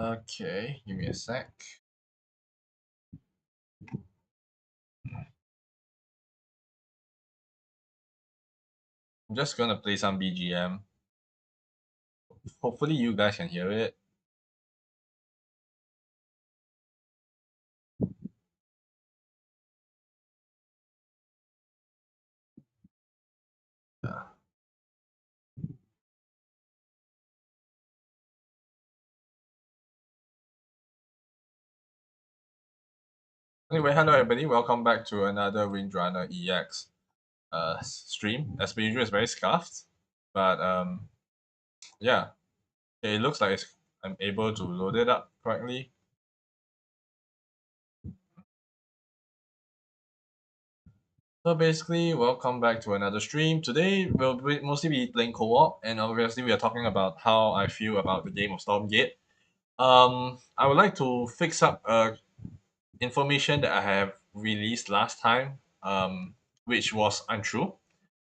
Okay, give me a sec. I'm just gonna play some BGM. Hopefully you guys can hear it. Yeah. Anyway, hello everybody. Welcome back to another Windrunner EX stream. As per usual, it's very scuffed, but yeah, it looks like I'm able to load it up correctly. So basically, welcome back to another stream. Today we'll mostly be playing co-op, and obviously we are talking about how I feel about the game of Stormgate. I would like to fix up information that I have released last time, which was untrue,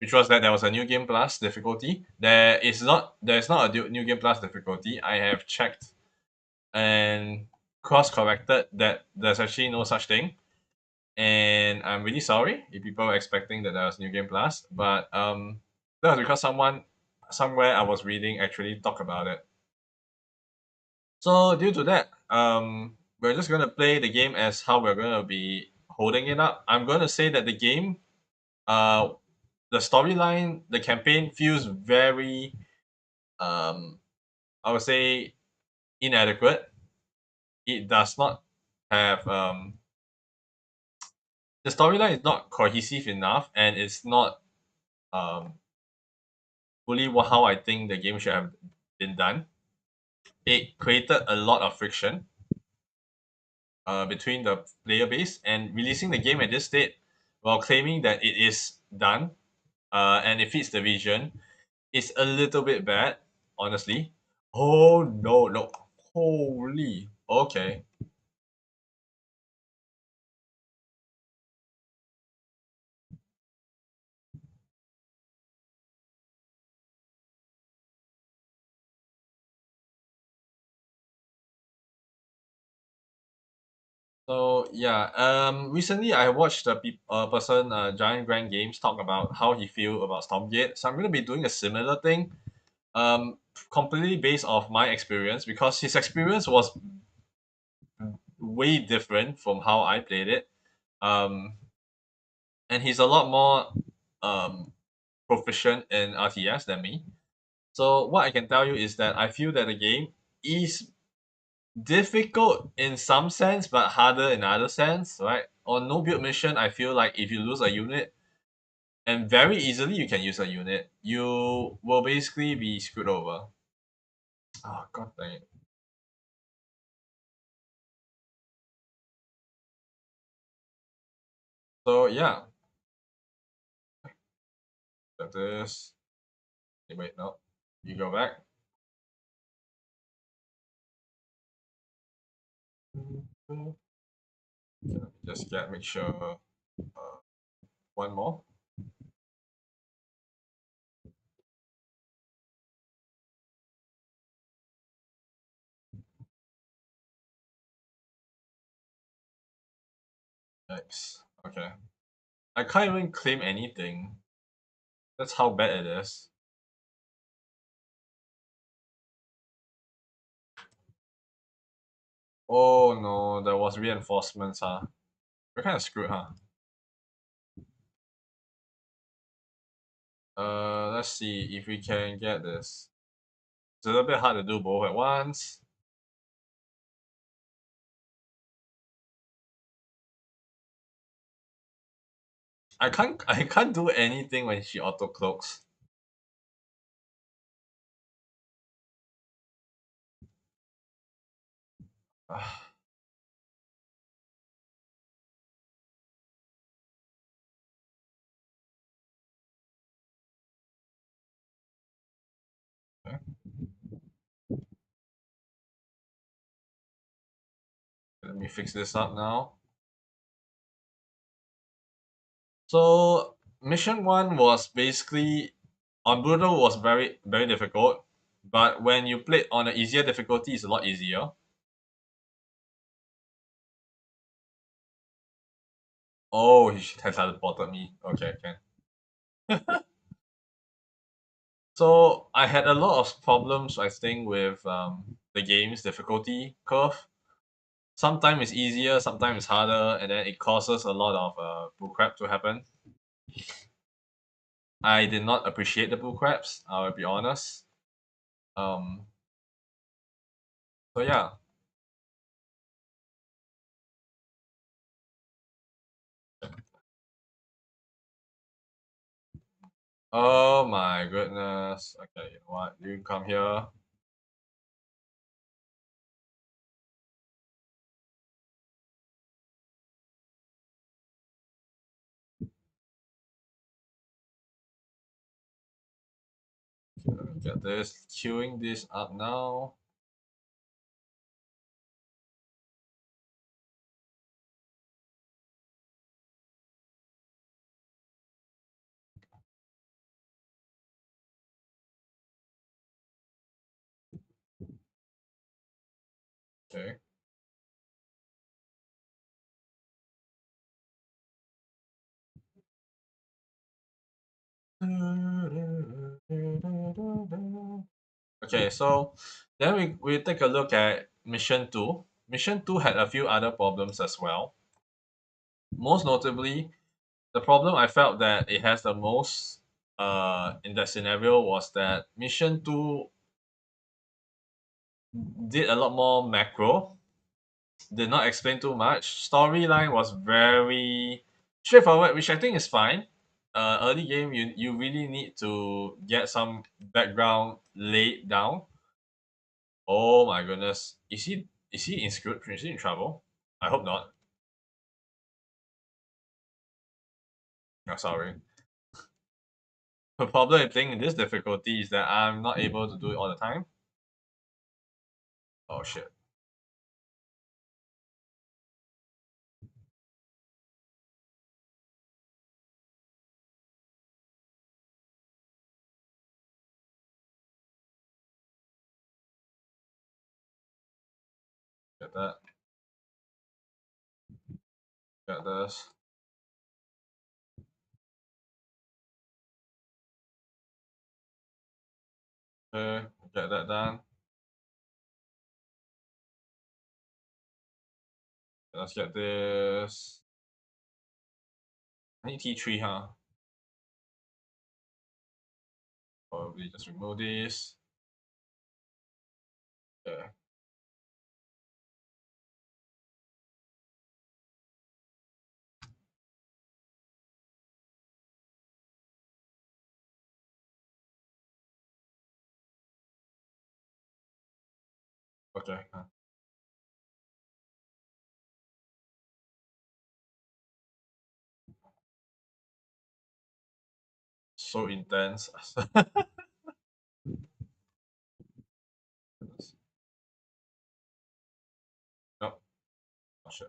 which was that there was a new game plus difficulty. There's not a new game plus difficulty. I have checked and cross corrected that there's actually no such thing. And I'm really sorry if people were expecting that there was new game plus, but that was because someone somewhere I was reading actually talk about it. So due to that, we're just gonna play the game as how we're gonna be holding it up. I'm gonna say that the game, uh, the storyline, the campaign feels very, um, I would say, inadequate. It does not have the storyline is not cohesive enough, and it's not um fully how I think the game should have been done. It created a lot of friction between the player base, and releasing the game at this state while claiming that it is done and it fits the vision is a little bit bad, honestly. Oh no, no. Holy. Okay. So yeah, recently I watched a person, Giant Grand Games, talk about how he feel about Stormgate. So I'm gonna be doing a similar thing, completely based off my experience because his experience was way different from how I played it. Um, and he's a lot more um proficient in RTS than me. So what I can tell you is that I feel that the game is difficult in some sense, but harder in other sense, right? On no build mission, I feel like if you lose a unit, and very easily you can use a unit, you will basically be screwed over. Oh god dang it. So yeah, that is. Wait, no, you go back. Yeah, just get make sure one more. X. Okay. I can't even claim anything. That's how bad it is. Oh no, there was reinforcements, huh? We're kind of screwed, huh? Let's see if we can get this. It's a little bit hard to do both at once. I can't do anything when she auto cloaks. Okay. Let me fix this up now. So mission one was basically on brutal was very difficult, but when you played on an easier difficulty, it's a lot easier. Oh, he has teleported me. Okay, can. So I had a lot of problems, I think, with the game's difficulty curve. Sometimes it's easier, sometimes it's harder, and then it causes a lot of bullcrap to happen. I did not appreciate the bullcraps, I'll be honest. Um, so yeah. Oh my goodness. Okay, you know what? You come here. Okay, let me get this. Queuing this up now. Okay. Okay, so then we take a look at mission 2. Mission 2 had a few other problems as well. Most notably, the problem I felt that it has the most in that scenario was that mission 2 did a lot more macro, did not explain too much. Storyline was very straightforward, which I think is fine. Early game, you really need to get some background laid down. Oh my goodness, is he in screwed? Is he in trouble? I hope not. No, sorry. The problem I think in this difficulty is that I'm not able to do it all the time. Oh shit. Get that. Get this. Okay, get that done. Let's get this. I need T3, huh? Probably just remove this. Yeah. Okay. So intense. Nope. Oh shit.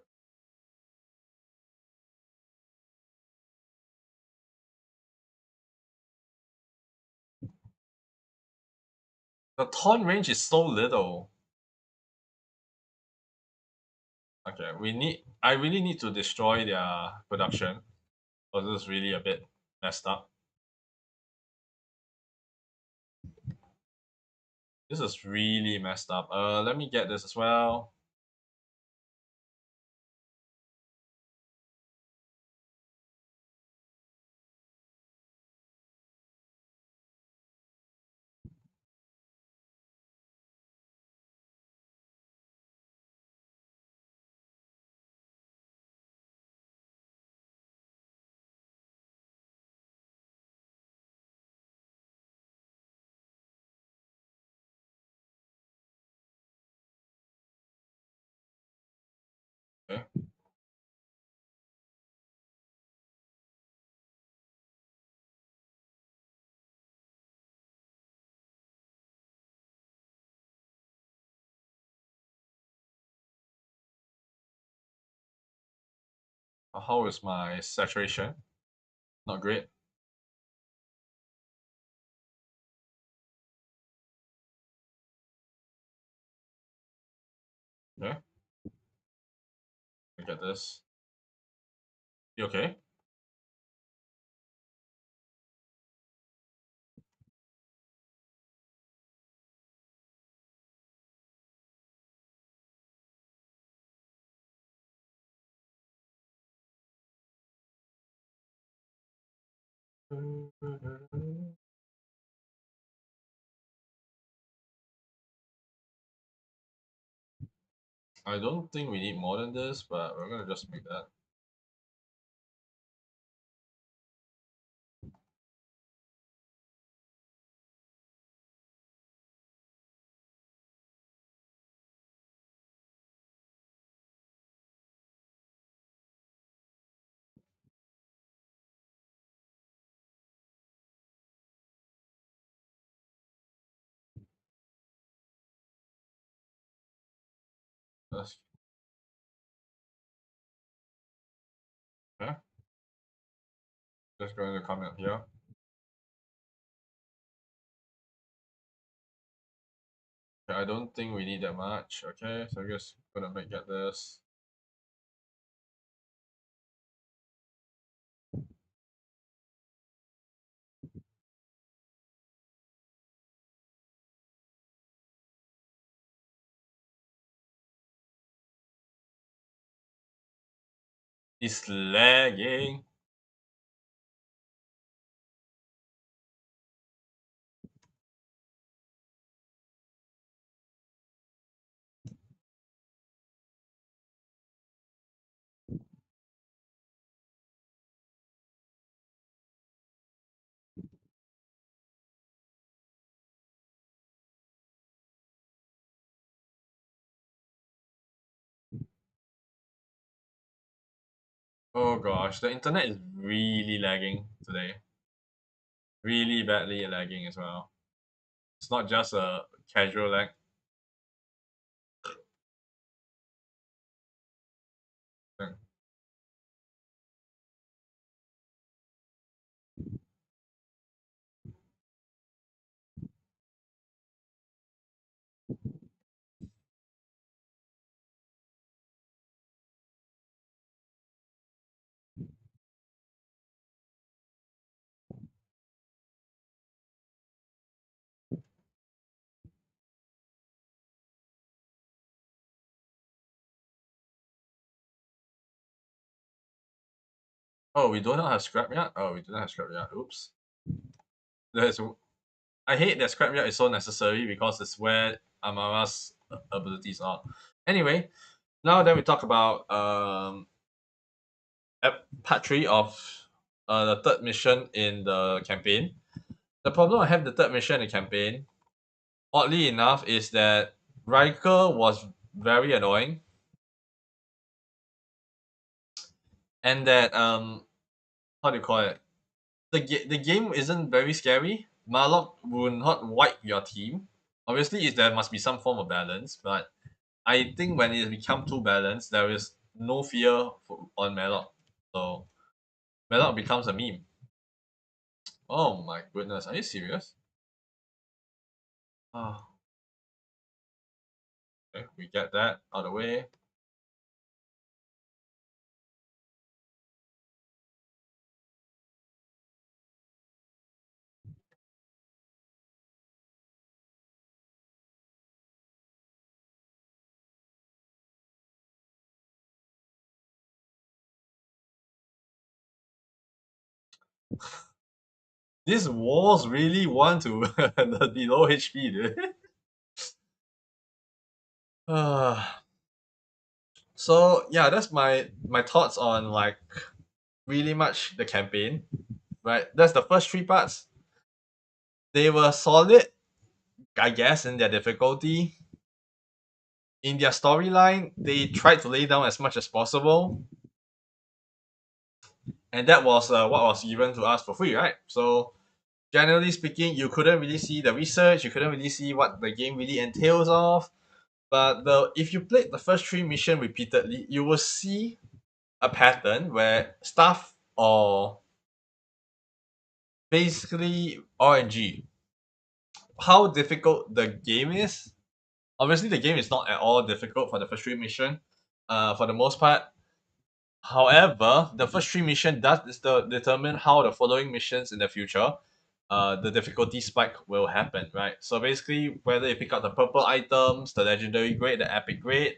The taunt range is so little. Okay, I really need to destroy their production. Because this is really a bit messed up. This is really messed up. Let me get this as well. Okay. How is my saturation? Not great. Okay. Look at this. You okay? I don't think we need more than this, but we're gonna just make that. That's, okay. Just going to comment here. Okay, I don't think we need that much. Okay, so I guess gonna make get this. It's lagging. Oh gosh, the internet is really lagging today. Really badly lagging as well. It's not just a casual lag. thing. Oh, we do not have scrap yet? Oh, we do not have scrap yet. Oops. That's, I hate that scrap yet is so necessary because it's where Amara's abilities are. Anyway, now then we talk about part 3 of the third mission in the campaign. The problem I have the third mission in the campaign, oddly enough, is that Riker was very annoying, and that how do you call it? The game isn't very scary. Marlock will not wipe your team. Obviously, there must be some form of balance, but I think when it becomes too balanced, there is no fear on Marlock. So Marlock becomes a meme. Oh my goodness, are you serious? Oh, okay, we get that out of the way. These walls really want to the low HP, dude. So yeah, that's my thoughts on like really much the campaign. Right, that's the first three parts. They were solid, I guess, in their difficulty. In their storyline, they tried to lay down as much as possible, and that was what was given to us for free, right? So generally speaking, you couldn't really see the research, you couldn't really see what the game really entails of. But if you played the first three mission repeatedly, you will see a pattern where stuff or basically RNG, how difficult the game is. Obviously, the game is not at all difficult for the first three mission. For the most part, However, the first three mission determine how the following missions in the future, the difficulty spike will happen, right? So basically, whether you pick up the purple items, the legendary grade, the epic grade,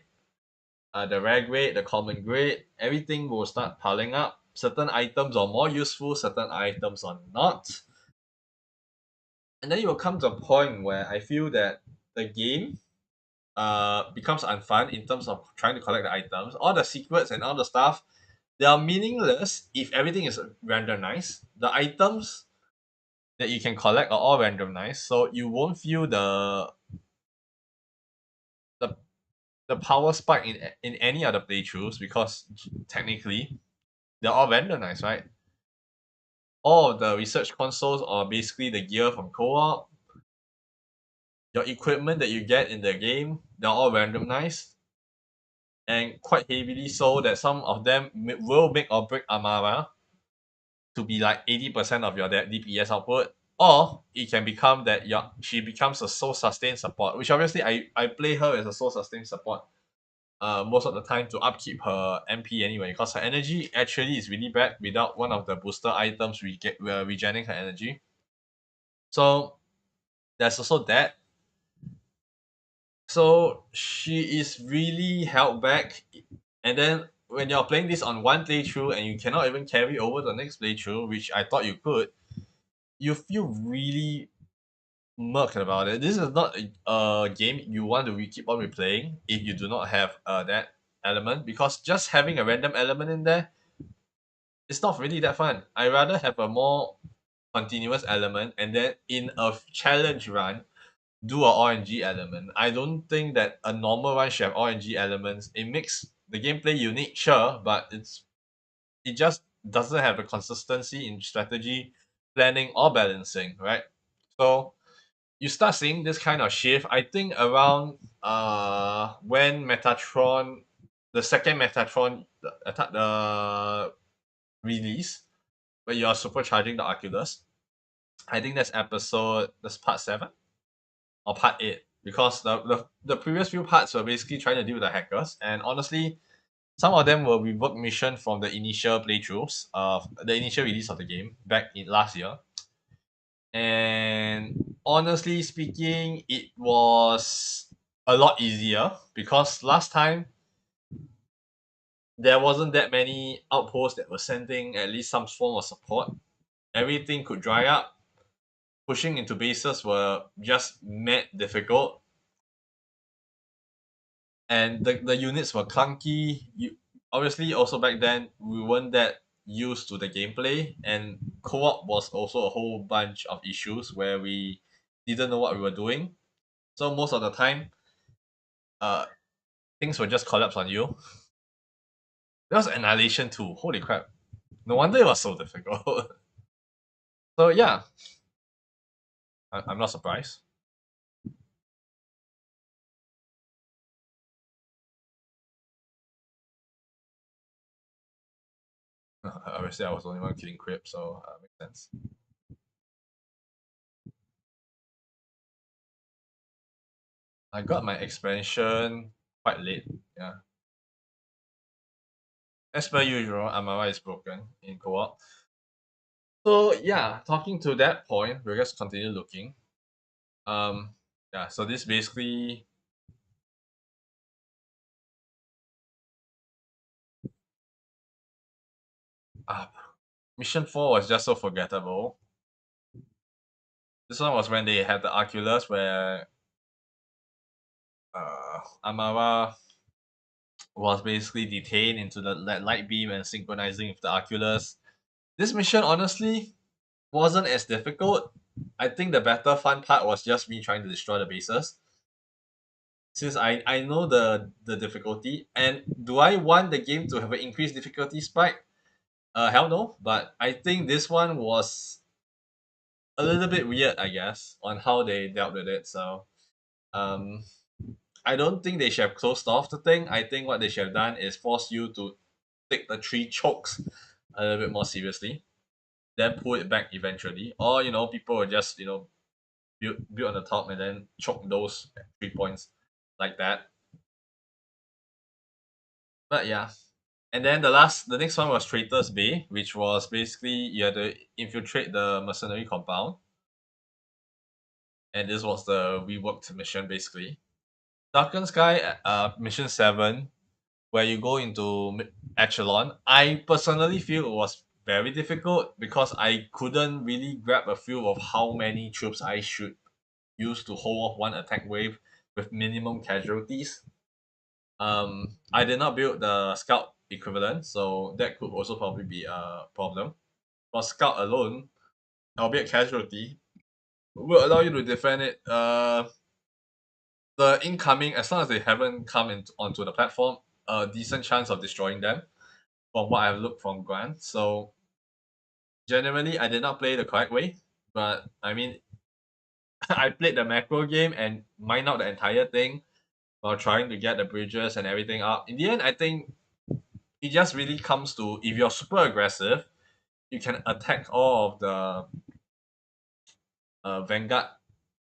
the rare grade, the common grade, everything will start piling up. Certain items are more useful, certain items are not. And then it will come to a point where I feel that the game becomes unfun in terms of trying to collect the items. All the secrets and all the stuff, they are meaningless if everything is randomized. The items that you can collect are all randomized, so you won't feel the the power spike in any other playthroughs because technically they're all randomized, right? All of the research consoles are basically the gear from co-op. Your equipment that you get in the game, they're all randomized and quite heavily so that some of them will make or break Amara to be like 80% of your DPS output, or it can become that she becomes a soul sustain support, which obviously I play her as a soul sustain support most of the time to upkeep her MP anyway, because her energy actually is really bad without one of the booster items regenerating her energy. So there's also that. So she is really held back, and then when you're playing this on one playthrough and you cannot even carry over the next playthrough, which I thought you could, you feel really murked about it. This is not a game you want to keep on replaying if you do not have that element, because just having a random element in there, it's not really that fun. I rather have a more continuous element and then in a challenge run do a RNG element. I don't think that a normal run should have RNG elements. It makes the gameplay unique, sure, but it just doesn't have the consistency in strategy, planning, or balancing, right? So you start seeing this kind of shift. I think around when Metatron, the second Metatron, the release, where you are supercharging the Oculus. I think that's part seven or part eight, because the previous few parts were basically trying to deal with the hackers, and honestly, some of them were reworked mission from the initial playthroughs of the initial release of the game back in last year. And honestly speaking, it was a lot easier because last time there wasn't that many outposts that were sending at least some form of support. Everything could dry up. Pushing into bases were just mad difficult, and the units were clunky. Obviously also back then we weren't that used to the gameplay, and co-op was also a whole bunch of issues where we didn't know what we were doing. So most of the time, uh, things would just collapse on you. There was Annihilation too. Holy crap! No wonder it was so difficult. So yeah, I'm not surprised. Obviously, I was the only one killing Crip, so makes sense. I got my expansion quite late. Yeah, as per usual, Amara is broken in co-op. So yeah, talking to that point, we'll just continue looking. Um, yeah. So this basically, uh, mission four was just so forgettable. This one was when they had the Oculus where Amara was basically detained into the light beam and synchronizing with the Oculus. This mission honestly wasn't as difficult. I think the better fun part was just me trying to destroy the bases. Since I know the difficulty, and do I want the game to have an increased difficulty spike? Hell no. But I think this one was a little bit weird, I guess, on how they dealt with it. So um, I don't think they should have closed off the thing. I think what they should have done is force you to take the three chokes a little bit more seriously, then pull it back eventually. Or people will just build on the top and then choke those 3 points like that. But yeah, And then the next one was Traitor's Bay, which was basically you had to infiltrate the mercenary compound, and this was the reworked mission basically. Darkened Sky, mission 7, where you go into echelon. I personally feel it was very difficult because I couldn't really grab a feel of how many troops I should use to hold off one attack wave with minimum casualties. I did not build the scout equivalent, so that could also probably be a problem. For scout alone, albeit casualty, will allow you to defend it. The incoming, as long as they haven't come onto the platform, a decent chance of destroying them from what I've looked from Grant. So generally, I did not play the correct way, but I mean, I played the macro game and mined out the entire thing while trying to get the bridges and everything up. In the end, I think it just really comes to if you're super aggressive, you can attack all of the Vanguard,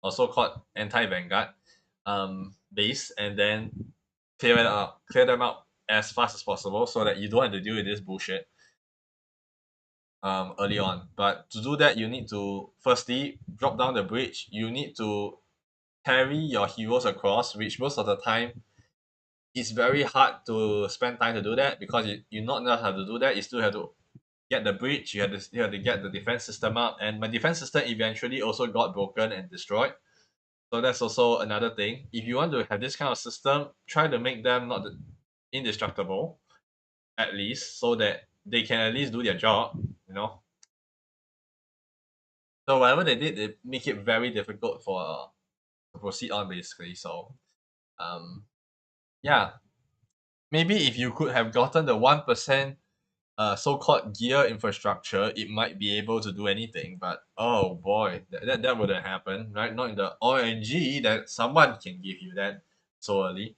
or so-called anti-Vanguard base, and then clear them out as fast as possible, so that you don't have to deal with this bullshit early on. But to do that, you need to firstly drop down the bridge. You need to carry your heroes across, which most of the time it's very hard to spend time to do that because you not know how to do that. You still have to get the bridge. You have to get the defense system up, and my defense system eventually also got broken and destroyed. So that's also another thing. If you want to have this kind of system, try to make them not indestructible, at least, so that they can at least do their job. You know. So whatever they did, they make it very difficult for to proceed on basically. So um, yeah, maybe if you could have gotten the 1% so-called gear infrastructure, it might be able to do anything. But oh boy, that wouldn't happen, right? Not in the RNG that someone can give you that so early.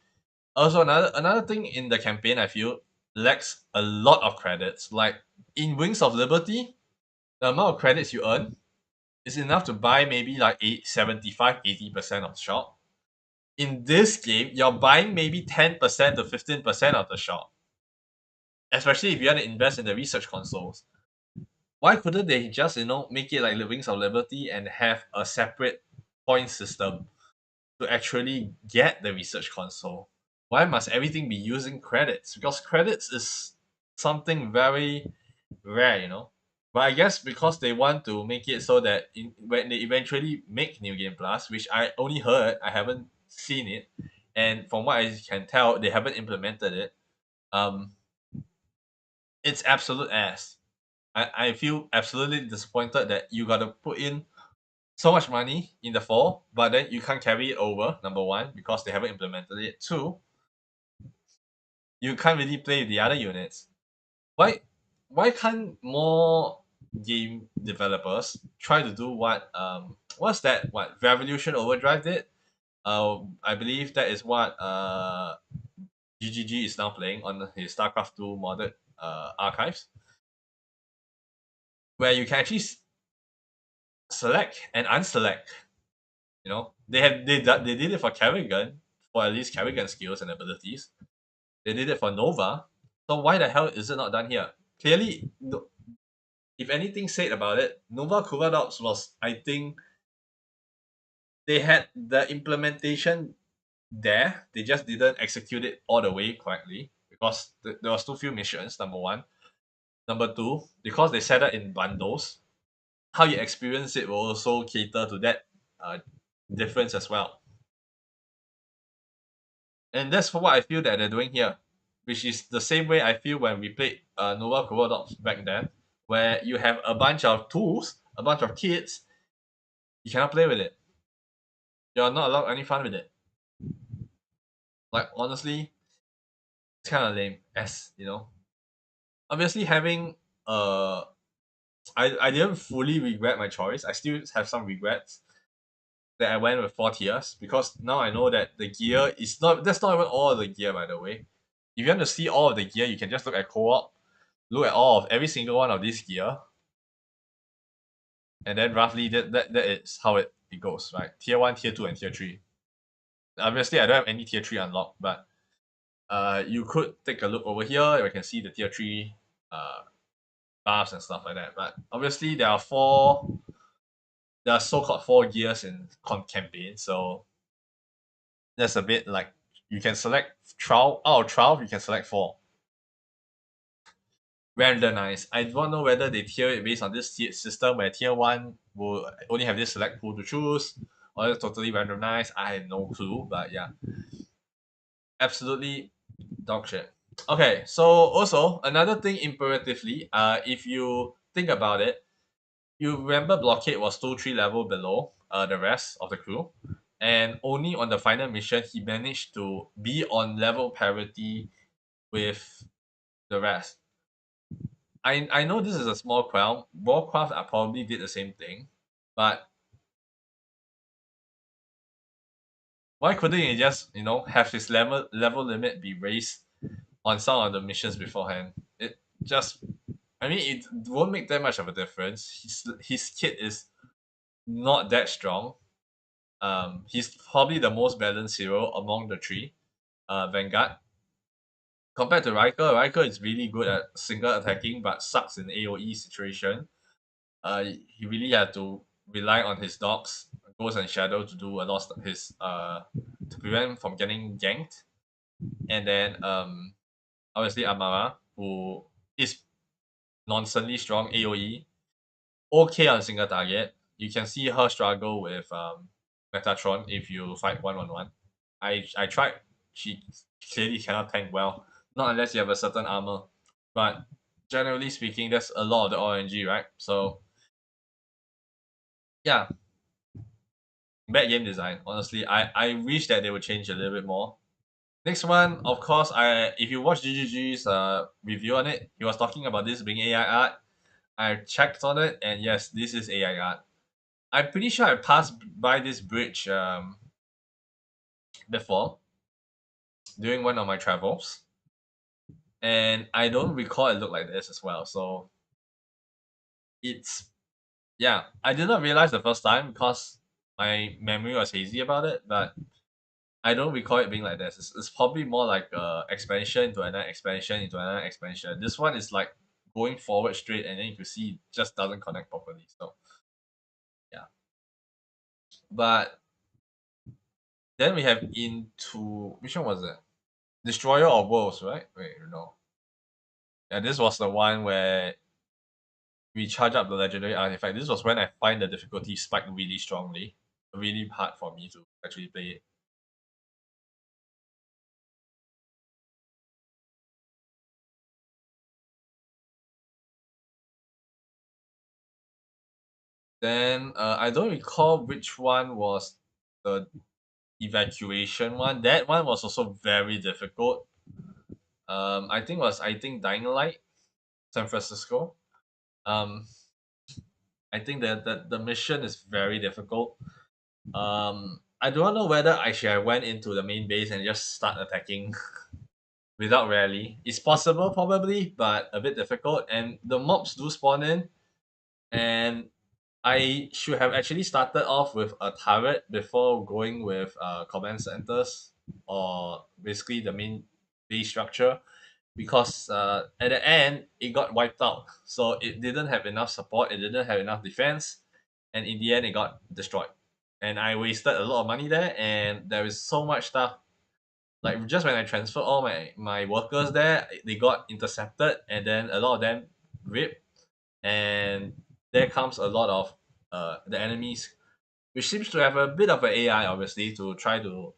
Also, another thing in the campaign, I feel lacks a lot of credits. Like in Wings of Liberty, the amount of credits you earn is enough to buy maybe like 75-80% of the shop. In this game, you're buying maybe 10% to 15% of the shop, especially if you want to invest in the research consoles. Why couldn't they just make it like the Wings of Liberty and have a separate point system to actually get the research console? Why must everything be using credits? Because credits is something very rare. But I guess because they want to make it so that when they eventually make New Game Plus, which I only heard, I haven't seen it, and from what I can tell, they haven't implemented it. Um, it's absolute ass. I feel absolutely disappointed that you got to put in so much money in the fall, but then you can't carry it over. Number one, because they haven't implemented it. Two, you can't really play with the other units. Why why can't more game developers try to do what's that what Revolution Overdrive did? I believe that is what GGG is now playing on his StarCraft 2 modded archives, where you can actually select and unselect. They did it for Kerrigan, for at least Kerrigan skills and abilities. They did it for Nova. So why the hell is it not done here? Clearly, if anything said about it, Nova Kuvadops was, I think, they had the implementation there. They just didn't execute it all the way correctly because there was too few missions. Number one. Number two, because they set it in bundles, how you experience it will also cater to that uh, difference as well. And that's what I feel that they're doing here, which is the same way I feel when we played Nova Dogs back then, where you have a bunch of tools, a bunch of kits, you cannot play with it. You're not allowed any fun with it. Like honestly, it's kind of lame. Obviously having I didn't fully regret my choice. I still have some regrets that I went with 4 tiers because now I know that the gear is not. That's not even all of the gear, by the way. If you want to see all of the gear, you can just look at co-op, look at all of every single one of these gear, and then roughly that is how it goes, right? Tier 1, tier 2, and tier 3. Obviously I don't have any tier 3 unlocked, but You could take a look over here. You can see the tier 3 uh, buffs and stuff like that. But obviously, there are so-called 4 gears in campaign. So that's a bit like you can select 12 out of 12, you can select 4. Randomized. I don't know whether they tier it based on this system where tier 1 will only have this select pool to choose, or it's totally randomized. I have no clue, but yeah, absolutely dog shit. Okay, so also another thing imperatively, if you think about it, you remember Blockade was 2-3 level below the rest of the crew, and only on the final mission he managed to be on level parity with the rest. I know this is a small crown. Warcraft I probably did the same thing, but why couldn't he just have his level limit be raised on some of the missions beforehand? It just I mean it won't make that much of a difference. His kit is not that strong. He's probably the most balanced hero among the three. Vanguard compared to Riker, Riker is really good at single attacking but sucks in AOE situation. He really had to rely on his dogs, Ghost and Shadow, to do a lot of his to prevent him from getting ganked. And then obviously Amara, who is nonsensely strong AOE, okay on single target. You can see her struggle with Metatron if you fight 1-on-1. I tried. She clearly cannot tank well, not unless you have a certain armor. But generally speaking, that's a lot of the RNG, right? So yeah, bad game design. Honestly, I wish that they would change a little bit more. Next one, of course, I if you watch GGG's review on it, he was talking about this being AI art. I checked on it, and yes, this is AI art. I'm pretty sure I passed by this bridge before during one of my travels, and I don't recall it looked like this as well. So it's yeah, I did not realize the first time because my memory was hazy about it, but I don't recall it being like this. It's probably more like expansion into another expansion into another expansion. This one is like going forward straight, and then you can see it just doesn't connect properly. So yeah, but then we have into which one was it? Destroyer of Worlds, right? Wait, no. Yeah, this was the one where we charge up the legendary artifact. This was when I find the difficulty spiked really strongly, really hard for me to actually play it. Then I don't recall which one was the evacuation one. That one was also very difficult. I think Dying Light, San Francisco. Um, I think that the mission is very difficult. I don't know whether I should have went into the main base and just start attacking without rally. It's possible probably, but a bit difficult. And the mobs do spawn in, and I should have actually started off with a turret before going with command centers or basically the main base structure because at the end it got wiped out. So it didn't have enough support, it didn't have enough defense, and in the end it got destroyed. And I wasted a lot of money there, and there is so much stuff. Like just when I transferred all my workers there, they got intercepted, and then a lot of them ripped, and there comes a lot of the enemies, which seems to have a bit of an AI, obviously, to try to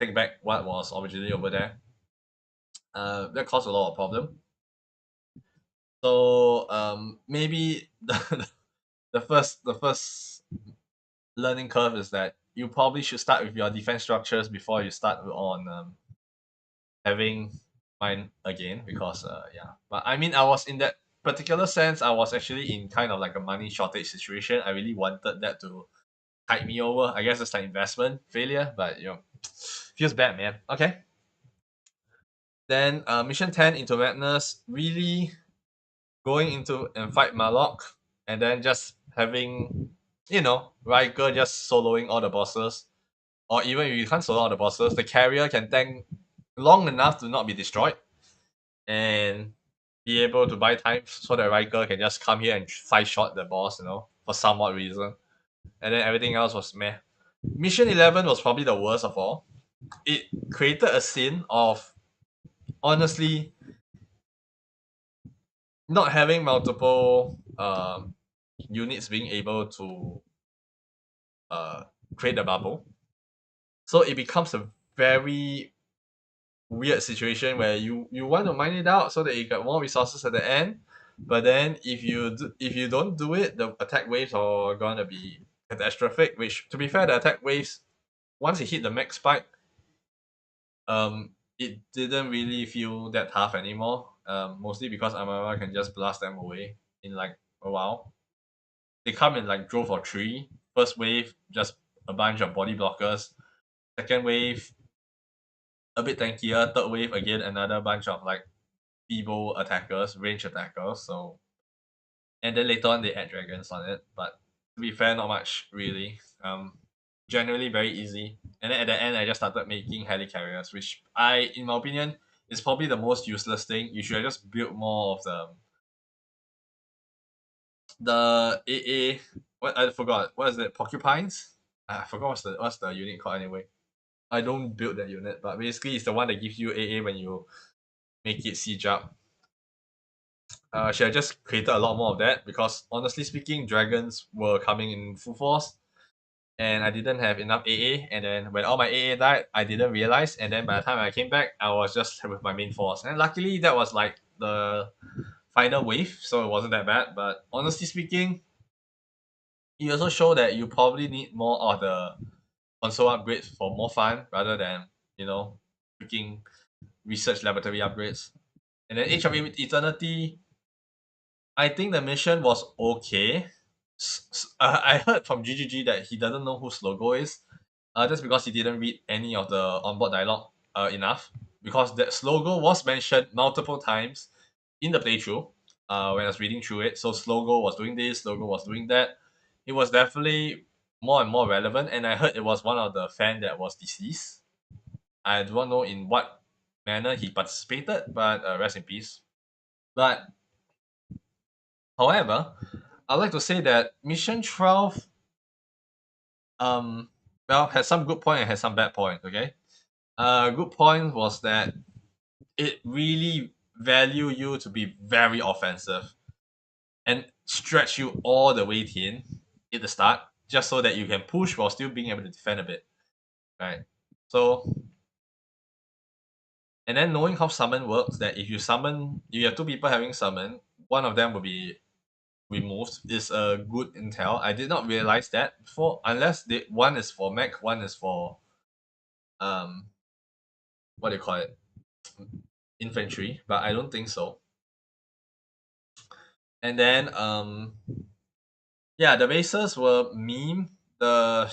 take back what was originally over there. That caused a lot of problem. So maybe the first learning curve is that you probably should start with your defense structures before you start on having mine again because yeah. But I mean, I was in that particular sense. I was actually in kind of like a money shortage situation. I really wanted that to tide me over. I guess it's like investment failure, but feels bad, man. Okay. Then mission 10 into madness, really going into and fight Malok, and then just having Riker just soloing all the bosses, or even if you can't solo all the bosses, the carrier can tank long enough to not be destroyed and be able to buy time so that Riker can just come here and five shot the boss, for some odd reason. And then everything else was meh. Mission 11 was probably the worst of all. It created a scene of honestly not having multiple units being able to uh, create a bubble. So it becomes a very weird situation where you want to mine it out so that you get more resources at the end. But then if you don't do it, the attack waves are gonna be catastrophic. Which, to be fair, the attack waves, once it hit the max spike, it didn't really feel that tough anymore. Mostly because Amara can just blast them away in like a while. They come in like drove of three. First wave, just a bunch of body blockers. Second wave, a bit tankier. Third wave, again another bunch of like feeble attackers, range attackers. So, and then later on they add dragons on it. But to be fair, not much really. Generally very easy. And then at the end, I just started making helicarriers, which in my opinion, is probably the most useless thing. You should have just built more of the AA. What I forgot. What is it? Porcupines. I forgot what's the unit called anyway. I don't build that unit, but basically it's the one that gives you AA when you make it siege up. Should have just created a lot more of that because honestly speaking, dragons were coming in full force and I didn't have enough AA. And then when all my AA died, I didn't realize. And then by the time I came back, I was just with my main force. And luckily, that was like the final wave, so it wasn't that bad. But honestly speaking, it also showed that you probably need more of the console upgrades for more fun rather than, freaking research laboratory upgrades. And then Age of Eternity, I think the mission was okay. I heard from GGG that he doesn't know who Slogo is. That's because he didn't read any of the onboard dialogue enough. Because that Slogo was mentioned multiple times in the playthrough when I was reading through it. So Slogo was doing this, Slogo was doing that. It was definitely more and more relevant, and I heard it was one of the fan that was deceased. I do not know in what manner he participated, but rest in peace. But however, I'd like to say that Mission 12 um had some good point and had some bad point, okay? Good point was that it really value you to be very offensive and stretch you all the way in at the start, just so that you can push while still being able to defend a bit, right? So, and then knowing how summon works, that if you have two people having summon, one of them will be removed is a good intel. I did not realize that before, unless one is for mech, one is for um what do you call it, infantry, but I don't think so. And then yeah, the bases were meme. The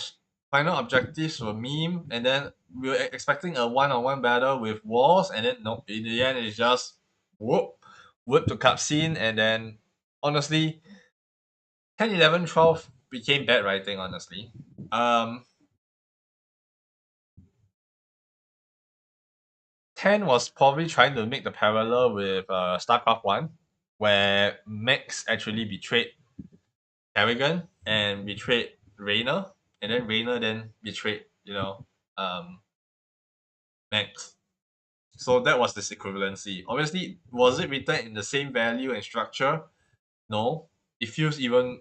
final objectives were meme, and then we were expecting a one-on-one battle with walls, and then no, in the end it's just whoop to cutscene, and then honestly, 10, 11, 12 became bad writing. Honestly, um, 10 was probably trying to make the parallel with StarCraft 1, where Max actually betrayed Kerrigan and betrayed Rayner, and then Rayner then betrayed, um, Max. So that was this equivalency. Obviously, was it written in the same value and structure? No. It feels even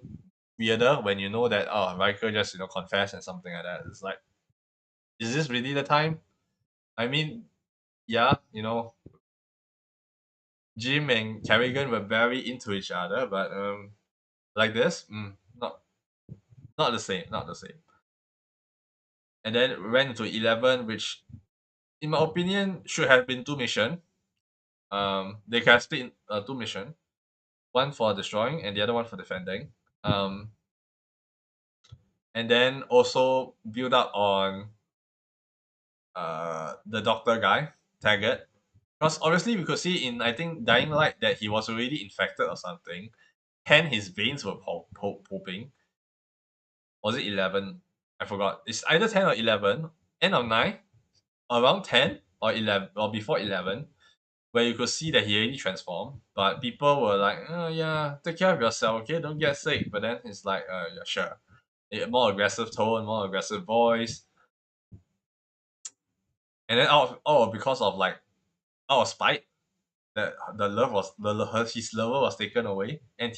weirder when you know that Riker just confessed and something like that. It's like, is this really the time? I mean, yeah, Jim and Kerrigan were very into each other, but like this, not the same, not the same. And then went into 11, which in my opinion should have been two mission. They can split in two mission, one for destroying and the other one for defending. And then also build up on the doctor guy, Taggart. Because obviously we could see in I think Dying Light that he was already infected or something. Hence his veins were popping. Was it 11? I forgot. It's either 10 or 11. End of 9, around 10. or 11 or before 11, where you could see that he already transformed, but people were like, oh yeah, take care of yourself, okay, don't get sick. But then it's like, yeah, sure. More aggressive tone, more aggressive voice, and then because of like out of spite that the love was his lover was taken away, and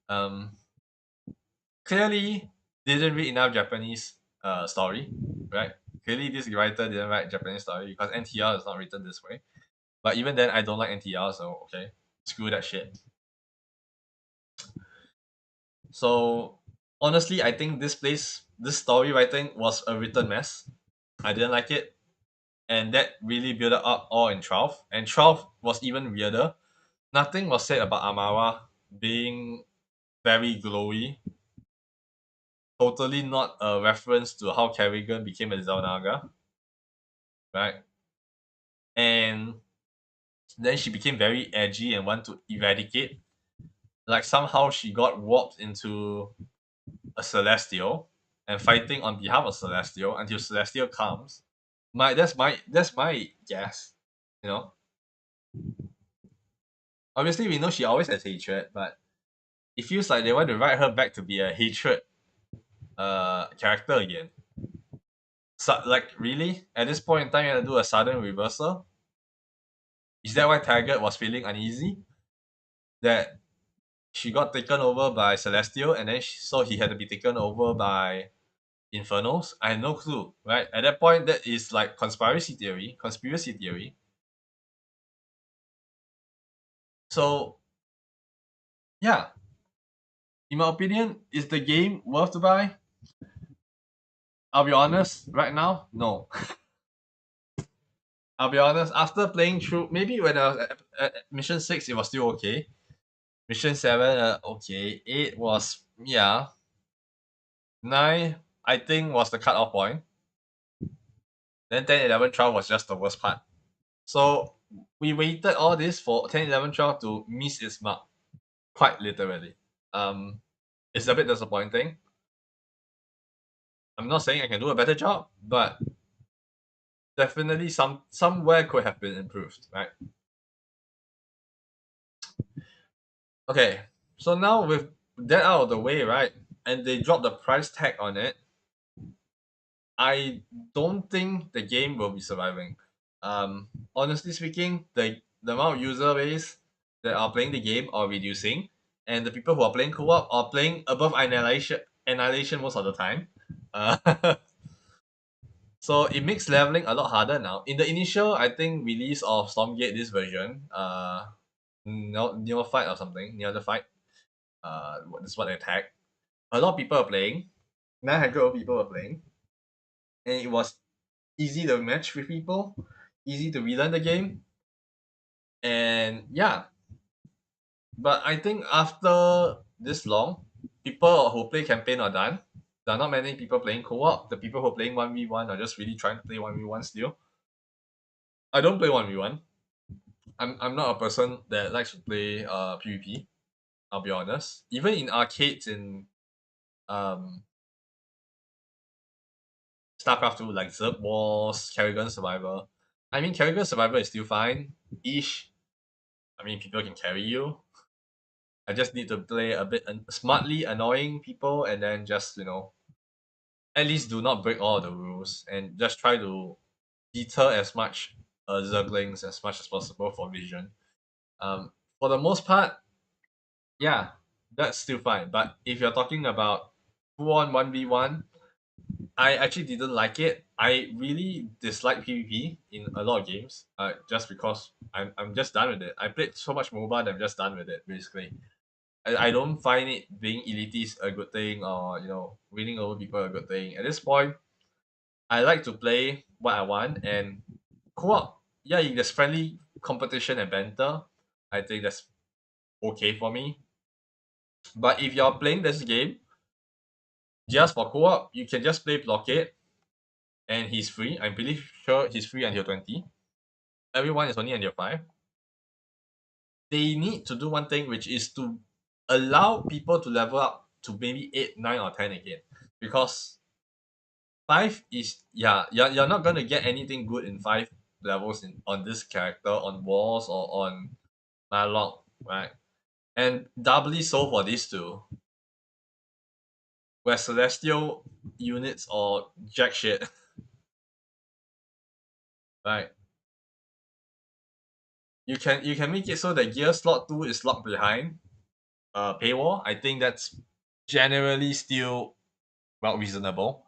um clearly didn't read enough Japanese story, right? Clearly this writer didn't write Japanese story because NTR is not written this way. But even then, I don't like NTR, so okay, screw that shit. So honestly, I think this story writing was a written mess. I didn't like it, and that really built up all in 12. And 12 was even weirder. Nothing was said about Amawa being very glowy. Totally not a reference to how Kerrigan became a Zelnaga, right? And then she became very edgy and want to eradicate. Like somehow she got warped into a Celestial and fighting on behalf of Celestial until Celestial comes. That's my guess. You know, obviously we know she always has hatred, but it feels like they want to write her back to be a hatred character again. So, like really, at this point in time, you have to do a sudden reversal. Is that why Target was feeling uneasy that she got taken over by Celestial, and then so he had to be taken over by Infernos? I had no clue, right? At that point, that is like conspiracy theory. So yeah, in my opinion, is the game worth to buy? I'll be honest, right now, no. I'll be honest, after playing through, maybe when I was at mission 6, it was still okay. Mission 7, okay. 8 was, yeah. 9, I think, was the cutoff point. Then 10, 11, 12 was just the worst part. So we waited all this for 10, 11, 12 to miss its mark, quite literally. Um, it's a bit disappointing. I'm not saying I can do a better job, but definitely somewhere could have been improved, right? Okay, so now with that out of the way, right, and they drop the price tag on it, I don't think the game will be surviving. Honestly speaking, the amount of user base that are playing the game are reducing, and the people who are playing co-op are playing above annihilation most of the time. Uh, so it makes leveling a lot harder now. In the initial, I think release of Stormgate this version, Neophyte or something, Neophyte, that's what they tag. A lot of people are playing. 900 people are playing, and it was easy to match with people, easy to relearn the game, and yeah. But I think after this long, people who play campaign are done. There are not many people playing co-op. The people who are playing 1v1 are just really trying to play 1v1 still. I don't play 1v1. I'm not a person that likes to play PvP. I'll be honest. Even in arcades in um StarCraft 2, like Zerg Wars, Kerrigan Survivor. I mean, Kerrigan Survivor is still fine. Ish. I mean, people can carry you. I just need to play a bit smartly, annoying people, and then just, at least do not break all the rules and just try to deter as much Zerglings as much as possible for vision. For the most part, yeah, that's still fine. But if you're talking about full on 1v1, I actually didn't like it. I really dislike PvP in a lot of games, just because I'm just done with it. I played so much MOBA that I'm just done with it, basically. I don't find it being elitist a good thing, or winning over people a good thing. At this point, I like to play what I want, and co-op. Yeah, there's friendly competition and banter. I think that's okay for me. But if you're playing this game just for co-op, you can just play Blockade, and he's free. I'm pretty sure he's free until 20. Everyone is only until 5. They need to do one thing, which is to allow people to level up to maybe 8, 9, or 10 again. Because 5 is, yeah, you're not gonna get anything good in 5 levels in on this character on walls or on dialogue, right? And doubly so for these two, where celestial units or jack shit, right? You can make it so that gear slot 2 is locked behind paywall. I think that's generally still well reasonable.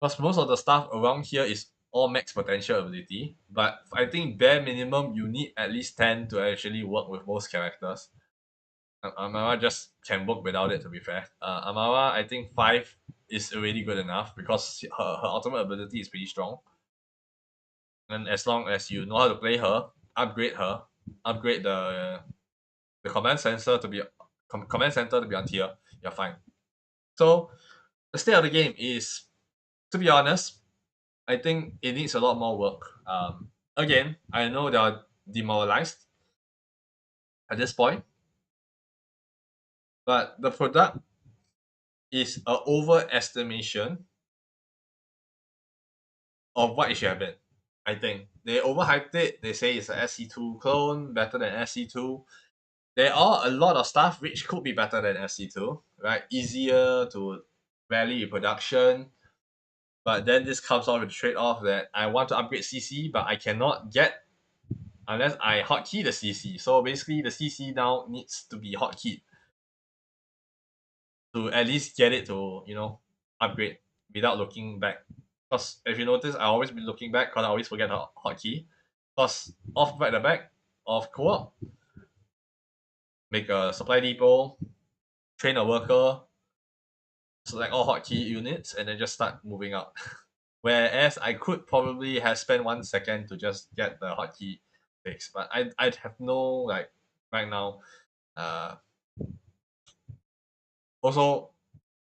Because most of the stuff around here is all max potential ability. But I think bare minimum you need at least 10 to actually work with most characters. Amara just can work without it, to be fair. Amara, I think 5 is already good enough because her ultimate ability is pretty strong. And as long as you know how to play her, upgrade the command center to be on tier, you're fine. So the state of the game is, to be honest, I think it needs a lot more work. Again, I know they are demoralized at this point, but the product is a overestimation of what it should have been. I think they overhyped it. They say it's a SC2 clone, better than SC2. There are a lot of stuff which could be better than SC2, right? Easier to rally in production. But then this comes out with the trade-off that I want to upgrade CC, but I cannot get unless I hotkey the CC. So basically, the CC now needs to be hotkeyed to at least get it to upgrade without looking back. Because if you notice, I always be looking back because I always forget the hotkey. Because off right the back of co-op, make a supply depot, train a worker, select all hotkey units, and then just start moving out. Whereas I could probably have spent 1 second to just get the hotkey fixed, but I'd have no like right now. Uh, Also,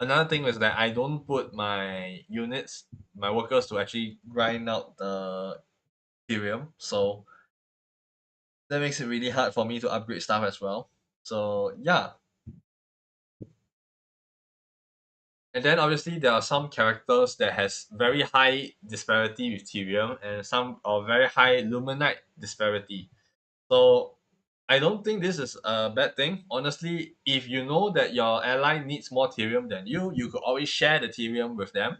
another thing is that I don't put my workers to actually grind out the Ethereum, so that makes it really hard for me to upgrade stuff as well. So yeah, and then obviously there are some characters that has very high disparity with Ethereum and some are very high Luminite disparity. So I don't think this is a bad thing. Honestly, if you know that your ally needs more Ethereum than you could always share the Ethereum with them.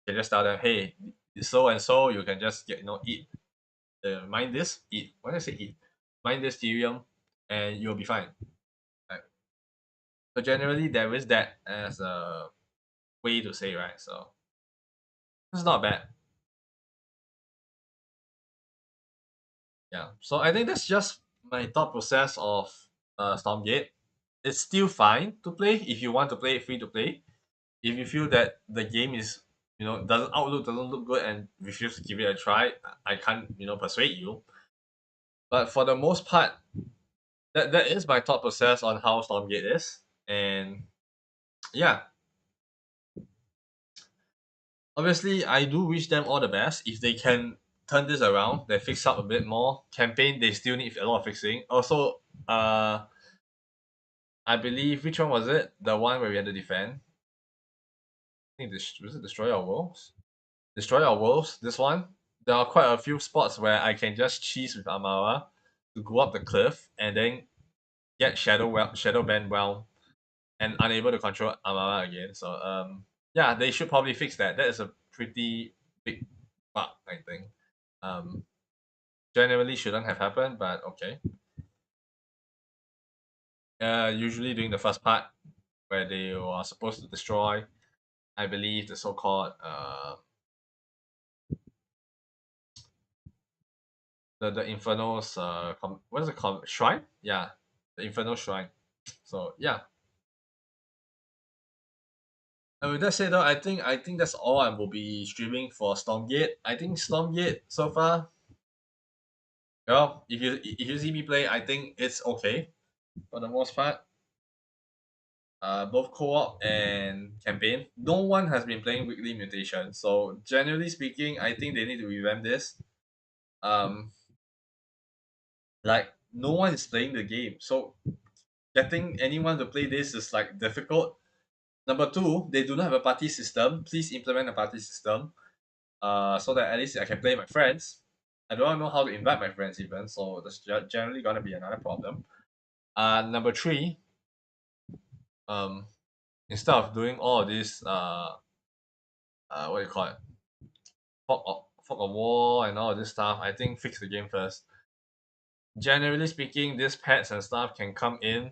You can just tell them, hey, so and so, you can just get eat mine this, eat. When I say eat, mine this Ethereum, and you'll be fine. Right? So generally, there is that as a way to say, right? So it's not bad. Yeah. So I think that's just my thought process of Stormgate. It's still fine to play if you want to play it free to play. If you feel that the game is doesn't look good and refuse to give it a try, I can't persuade you. But for the most part, that is my thought process on how Stormgate is. And yeah, obviously I do wish them all the best. If they can turn this around, they fix up a bit more. Campaign they still need a lot of fixing. Also, I believe which one was it? The one where we had to defend. I think this was it Destroy Our Worlds? Destroy Our Worlds, this one. There are quite a few spots where I can just cheese with Amara to go up the cliff and then get Shadow Band well and unable to control Amara again. So yeah, they should probably fix that. That is a pretty big bug, I think. Um, Generally shouldn't have happened, but okay. Usually during the first part where they were supposed to destroy, I believe the so-called the Inferno's what is it called, shrine? Yeah, the Inferno shrine. So yeah. And with that said, though, I think that's all I will be streaming for Stormgate. I think Stormgate so far, well, if you see me play, I think it's okay for the most part. Both co-op and campaign. No one has been playing weekly mutation, so generally speaking, I think they need to revamp this. Um, like no one is playing the game, so getting anyone to play this is like difficult. Number two, they do not have a party system. Please implement a party system, so that at least I can play with my friends. I don't know how to invite my friends even, so that's generally gonna be another problem. Number three, um, instead of doing all of this, what do you call it, fog of war and all of this stuff, I think fix the game first. Generally speaking, these pets and stuff can come in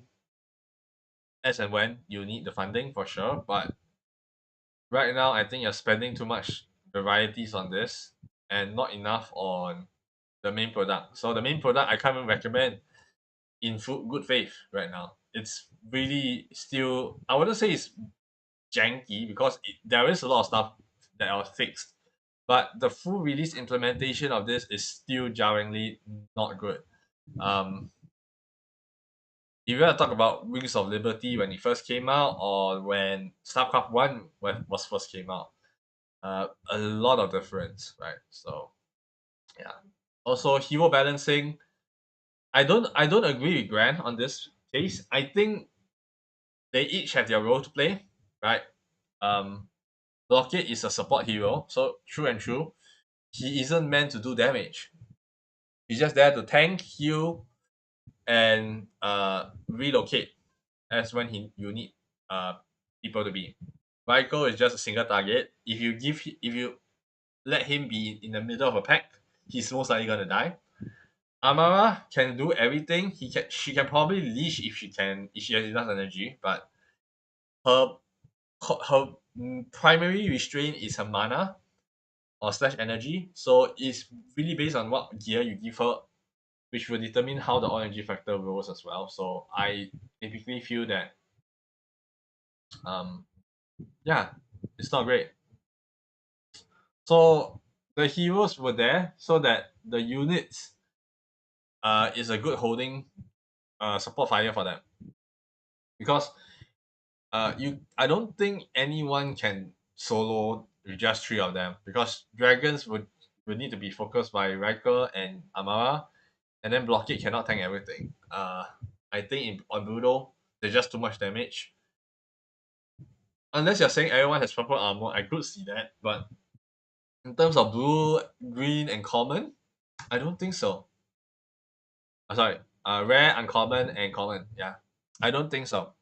as and when you need the funding for sure, but right now I think you're spending too much varieties on this and not enough on the main product. So the main product I can't even recommend in full good faith right now. It's really still, I wouldn't say it's janky because there is a lot of stuff that are fixed, but the full release implementation of this is still jarringly not good. Um, if you want to talk about Wings of Liberty when it first came out, or when StarCraft One was first came out, a lot of difference, right? So yeah. Also, hero balancing. I don't agree with Grant on this case. I think they each have their role to play, right? Um, Blockade is a support hero, so true and true. He isn't meant to do damage. He's just there to tank, heal, and relocate as when you need uh people to be. Michael is just a single target. If you let him be in the middle of a pack, he's most likely gonna die. Amara can do everything. She can probably leash if she has enough energy, but her her primary restraint is her mana or slash energy. So it's really based on what gear you give her, which will determine how the energy factor rolls as well. So I typically feel that um yeah, it's not great. So the heroes were there so that the units is a good holding support fire for them, because you I don't think anyone can solo with just three of them, because dragons would need to be focused by Riker and Amara, and then Blockade cannot tank everything. I think on Brutal there's just too much damage. Unless you're saying everyone has purple armor, I could see that, but in terms of blue, green, and common, I don't think so. Sorry, rare, uncommon, and common. Yeah, I don't think so.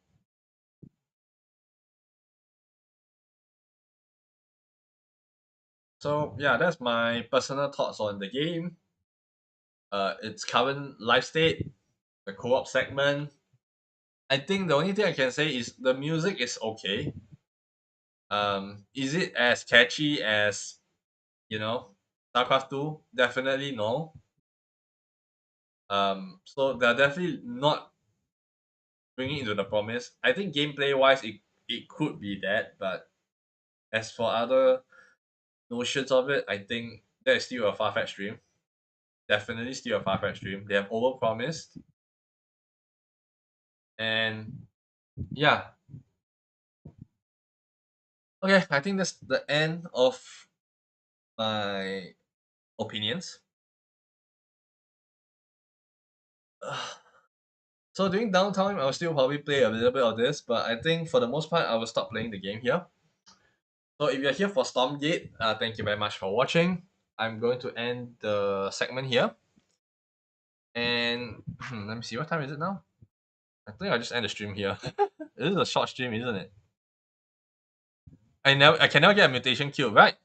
So yeah, that's my personal thoughts on the game. Its current life state, the co-op segment. I think the only thing I can say is the music is okay. Is it as catchy as you know StarCraft Two? Definitely no. So they're definitely not bringing it to the promise. I think gameplay wise, it could be that, but as for other notions of it, I think that is still a far fetched dream. Definitely still a far fetched dream. They have overpromised, and yeah. Okay, I think that's the end of my opinions. So during downtime, I'll still probably play a little bit of this, but I think for the most part, I will stop playing the game here. So if you're here for Stormgate, thank you very much for watching. I'm going to end the segment here. And let me see, what time is it now? I think I'll just end the stream here. This is a short stream, isn't it? I can never get a mutation kill, right?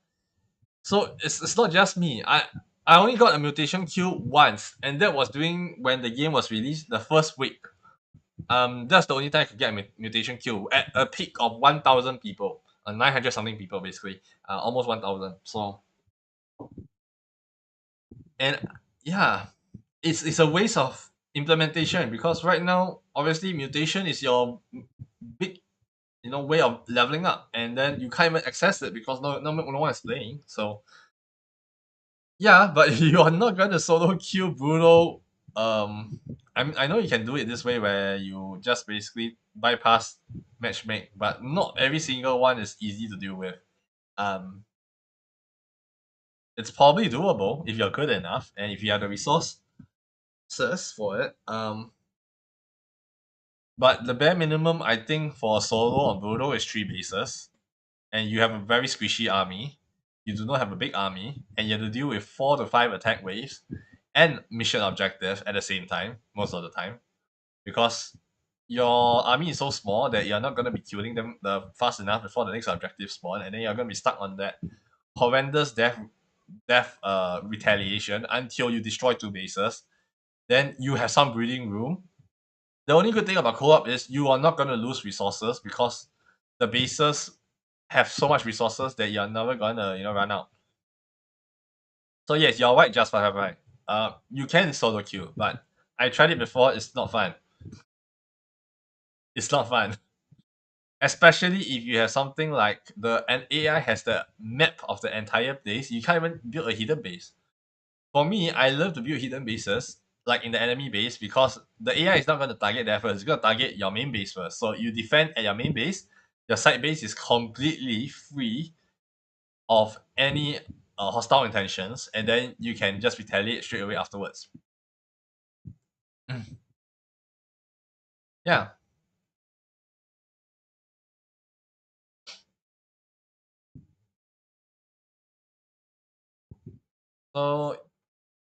So it's not just me. I only got a mutation kill once, and that was during when the game was released the first week. That's the only time I could get a mutation kill at a peak of 1,000 people, 900 something people basically, almost 1,000. So and yeah, it's a waste of implementation, because right now obviously mutation is your big way of leveling up, and then you can't even access it because no one is playing. So yeah, but you are not going to solo kill Bruno. I know you can do it this way where you just basically bypass matchmake, but not every single one is easy to deal with. Um, it's probably doable if you're good enough and if you have the resources for it. But the bare minimum, I think, for solo on Brutal is three bases, and you have a very squishy army. You do not have a big army, and you have to deal with four to five attack waves and mission objectives at the same time, most of the time, because your army is so small that you're not going to be killing them fast enough before the next objective spawn, and then you're going to be stuck on that horrendous death retaliation until you destroy two bases. Then you have some breathing room. The only good thing about co-op is you are not going to lose resources because the bases have so much resources that you're never gonna run out. So yes, you're right, just for right. You can solo queue, but I tried it before. It's not fun. It's not fun, especially if you have something like an AI has the map of the entire place. You can't even build a hidden base. For me, I love to build hidden bases like in the enemy base because the AI is not going to target there first. It's going to target your main base first. So you defend at your main base. Your side base is completely free of any hostile intentions, and then you can just retaliate straight away afterwards. Yeah. So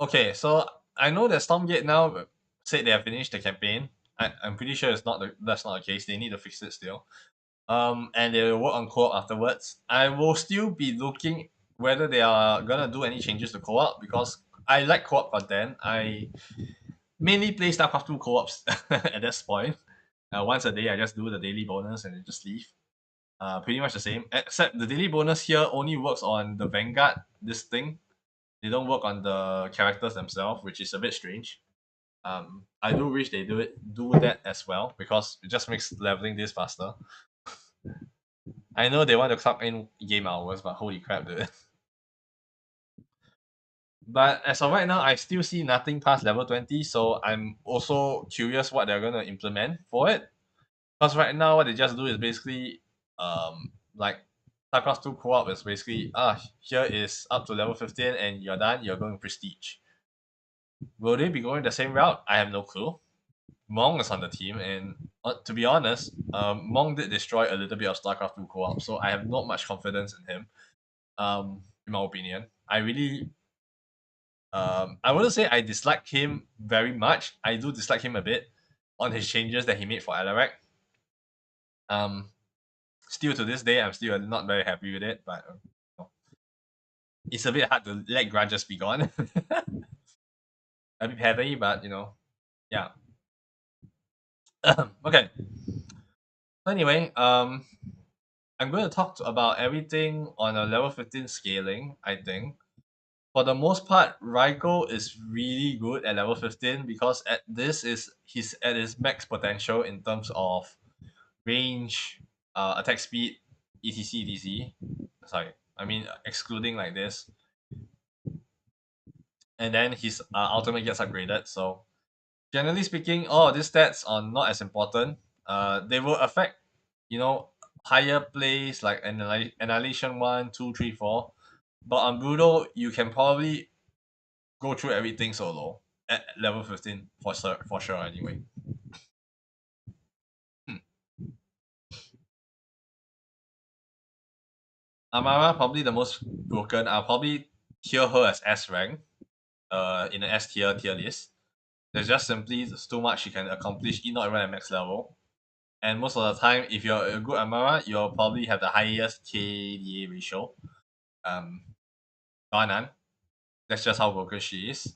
okay, so I know that Stormgate now said they have finished the campaign. I'm pretty sure that's not the case. They need to fix it still. And they will work on co-op afterwards. I will still be looking whether they are gonna do any changes to co-op because I like co-op content. I mainly play StarCraft 2 co-ops at this point. Once a day, I just do the daily bonus and then just leave. Pretty much the same, except the daily bonus here only works on the Vanguard, this thing. They don't work on the characters themselves, which is a bit strange. I do wish they do that as well because it just makes leveling this faster. I know they want to clock in game hours, but holy crap, dude. But as of right now, I still see nothing past level 20, so I'm also curious what they're gonna implement for it. Because right now, what they just do is basically, like StarCraft 2 co-op is basically, here is up to level 15 and you're done, you're going prestige. Will they be going the same route? I have no clue. Mong is on the team, and to be honest, Mong did destroy a little bit of StarCraft 2 co-op, so I have not much confidence in him. In my opinion, I wouldn't say I dislike him very much. I do dislike him a bit on his changes that he made for Alarak. Um, Still to this day, I'm still not very happy with it, but it's a bit hard to let grudges be gone. A bit petty, but yeah. Okay. So anyway, I'm going to talk about everything on a level 15 scaling. I think for the most part, Raiko is really good at level 15 because at this is he's at his max potential in terms of range, attack speed, etc. Sorry, I mean excluding like this, and then his ultimate gets upgraded. So generally speaking, all of these stats are not as important. They will affect, you know, higher plays like Annihilation 1, 2, 3, 4. But on Brutal, you can probably go through everything solo at level 15 for sure anyway. Hmm. Amara probably the most broken. I'll probably tier her as S rank in an S tier list. There's just simply too much she can accomplish, not even at max level. And most of the time, if you're a good Amara, you'll probably have the highest KDA ratio. Um, Ganan. That's just how broken she is.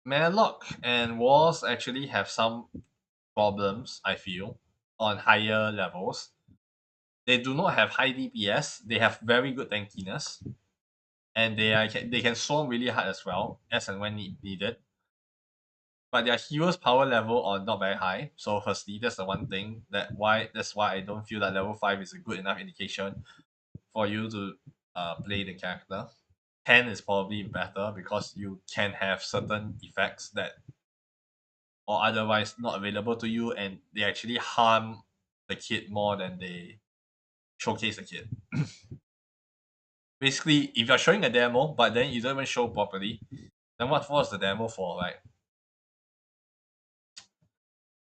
Manlock and Walls actually have some problems, I feel, on higher levels. They do not have high DPS. They have very good tankiness, and they can swarm really hard as well, as and when needed. But their heroes power level are not very high. So firstly, that's the one thing that's why I don't feel that level 5 is a good enough indication for you to play the character. 10 is probably better because you can have certain effects that or otherwise not available to you, and they actually harm the kid more than they showcase the kid. Basically, if you're showing a demo but then you don't even show properly, then what for is the demo for, right?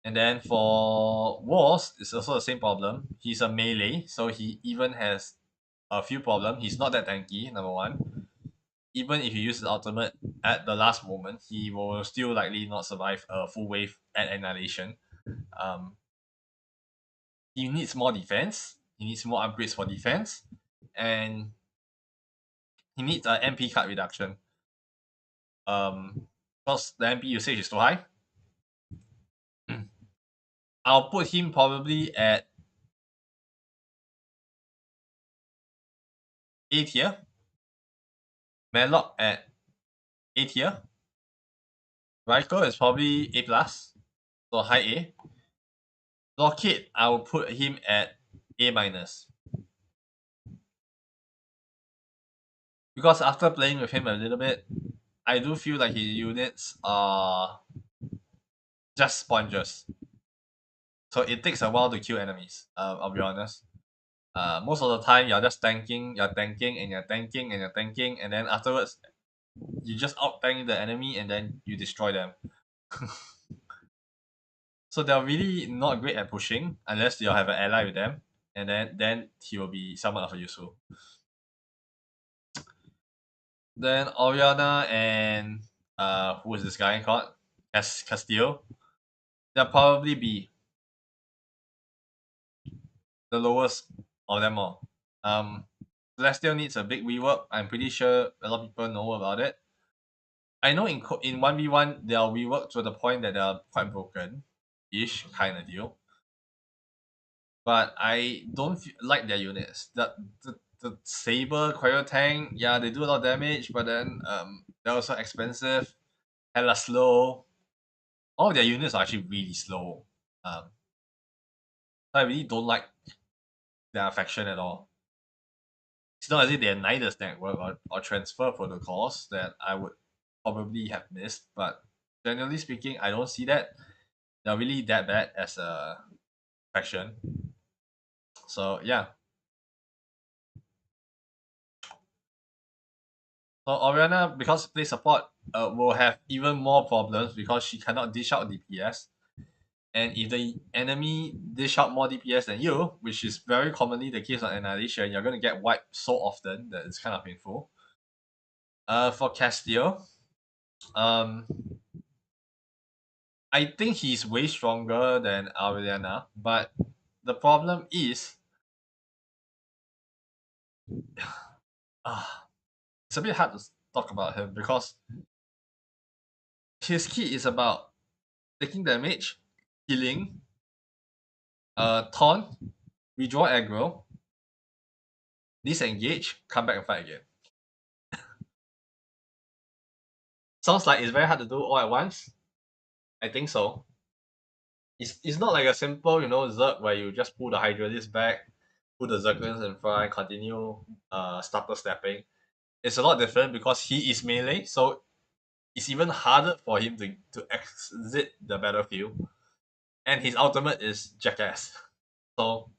And then for Wars, it's also the same problem. He's a melee, so he even has a few problems. He's not that tanky, number one. Even if you use his ultimate at the last moment, he will still likely not survive a full wave at Annihilation. Um, he needs more defense. He needs more upgrades for defense, and he needs an MP card reduction. Because the MP usage is too high. I'll put him probably at A tier. Madlock at A tier. Raikou is probably A plus, so high A. Lockett, I will put him at A minus. Because after playing with him a little bit, I do feel like his units are just sponges. So it takes a while to kill enemies, I'll be honest. Most of the time, you're just tanking, you're tanking, and you're tanking, and you're tanking, and then afterwards, you just out tank the enemy and then you destroy them. So they're really not great at pushing unless you have an ally with them, and then he will be somewhat of a useful. Then Oriana and who is this guy called? Castillo. They'll probably be the lowest of them all. Celestial needs a big rework. I'm pretty sure a lot of people know about it. I know in 1v1 they are reworked to the point that they are quite broken ish kind of deal. But I don't like their units. The Saber Cryo Tank, yeah, they do a lot of damage, but then they're also expensive, hella slow. All of their units are actually really slow. Um, I really don't like their faction at all. It's not as if they're neither network or transfer protocols that I would probably have missed, but generally speaking, I don't see that they're really that bad as a faction. So yeah. So Oriana, because play support, will have even more problems because she cannot dish out DPS. And if the enemy dish out more DPS than you, which is very commonly the case on Annihilation, you're going to get wiped so often that it's kind of painful. For Castillo, um, I think he's way stronger than Aureliana, but the problem is, it's a bit hard to talk about him because his key is about taking damage, healing, taunt, redraw aggro, disengage, come back and fight again. Sounds like it's very hard to do all at once. I think so. It's not like a simple, Zerg where you just pull the Hydralis back, put the Zerglings in front, continue starter stepping. It's a lot different because he is melee, so it's even harder for him to exit the battlefield. And his ultimate is Jackass. So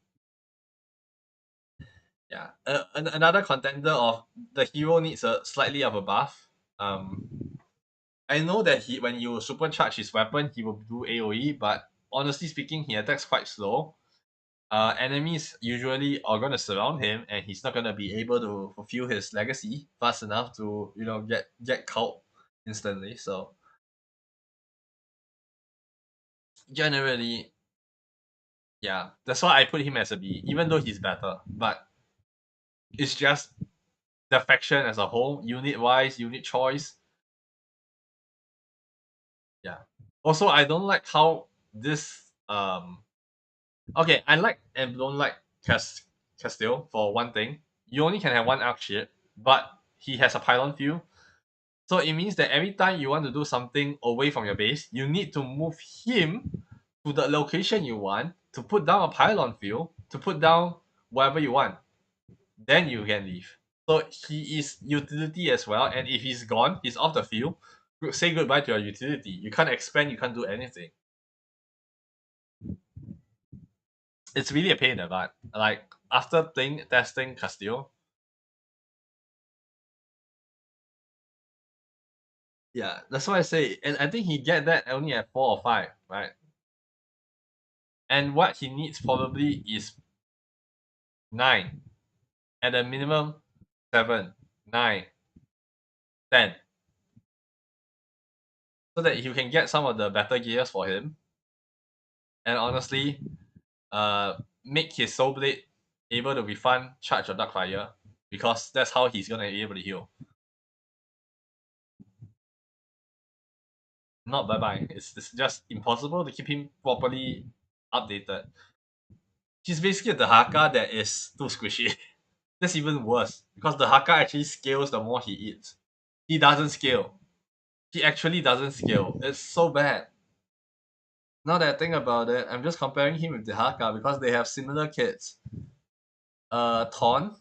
yeah, another contender of the hero needs a slightly of a buff. I know that when you supercharge his weapon, he will do AOE, but honestly speaking, he attacks quite slow. Enemies usually are gonna surround him, and he's not gonna be able to fulfill his legacy fast enough to get caught instantly. So generally, yeah, that's why I put him as a B, even though he's better. But it's just the faction as a whole, unit wise, unit choice. Yeah. Also, I don't like how this okay, I like and don't like Castile for one thing. You only can have one arc ship, but he has a pylon field. So it means that every time you want to do something away from your base, you need to move him to the location you want to put down a pylon field to put down whatever you want. Then you can leave. So he is utility as well, and if he's gone, he's off the field. Say goodbye to your utility. You can't expand, you can't do anything. It's really a pain in the butt. Like after playing testing Castillo, yeah, that's why I say, and I think he get that only at 4 or 5, right? And what he needs probably is 9. At a minimum, 7, 9, 10. So that you can get some of the better gears for him. And honestly, make his Soul Blade able to refund charge of Dark Fire. Because that's how he's gonna be able to heal. Not bye bye. It's just impossible to keep him properly updated. He's basically the Haka that is too squishy. That's even worse because the Haka actually scales the more he eats. He doesn't scale. He actually doesn't scale. It's so bad. Now that I think about it, I'm just comparing him with the Haka because they have similar kits. Taunt,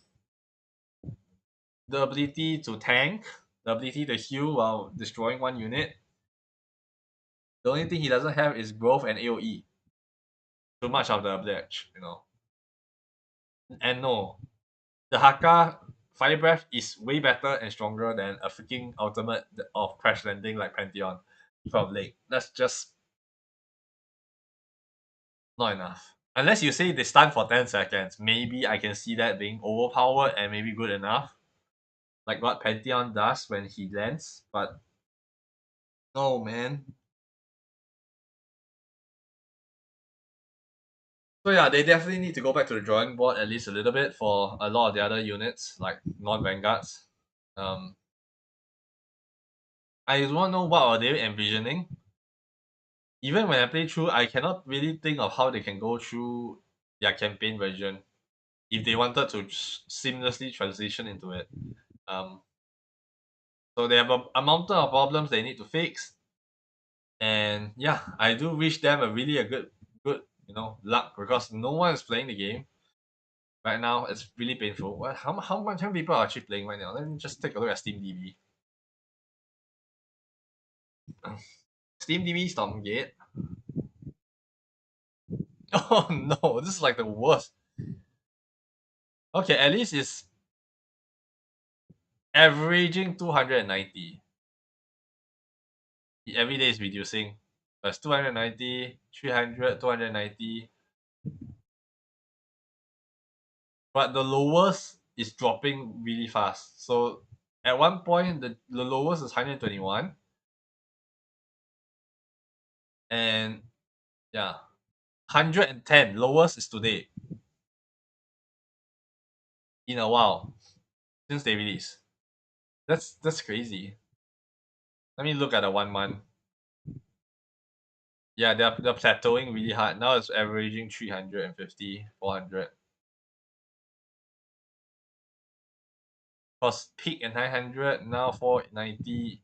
the ability to tank, the ability to heal while destroying one unit. The only thing he doesn't have is growth and AoE. Too much of the oblige. And no, the Haka Fire Breath is way better and stronger than a freaking ultimate of Crash Landing like Pantheon from Lake. That's just not enough. Unless you say they stun for 10 seconds, maybe I can see that being overpowered and maybe good enough. Like what Pantheon does when he lands, but no, man. So yeah, they definitely need to go back to the drawing board at least a little bit for a lot of the other units, like non-vanguards. Um, I just want to know what are they envisioning. Even when I play through, I cannot really think of how they can go through their campaign version if they wanted to seamlessly transition into it. Um, so they have a mountain of problems they need to fix, and yeah, I do wish them a good luck because no one is playing the game right now. It's really painful. How many people are actually playing right now? Let me just take a look at SteamDB. SteamDB Stormgate. Oh no, this is like the worst. Okay, at least it's averaging 290. Every day is reducing. That's 290, 300, 290. But the lowest is dropping really fast. So at one point, the lowest is 121. And yeah, 110. Lowest is today in a while since they released. That's crazy. Let me look at the 1 month. Yeah, they're plateauing really hard. Now it's averaging 350, 400. Plus peak at 900, now 490.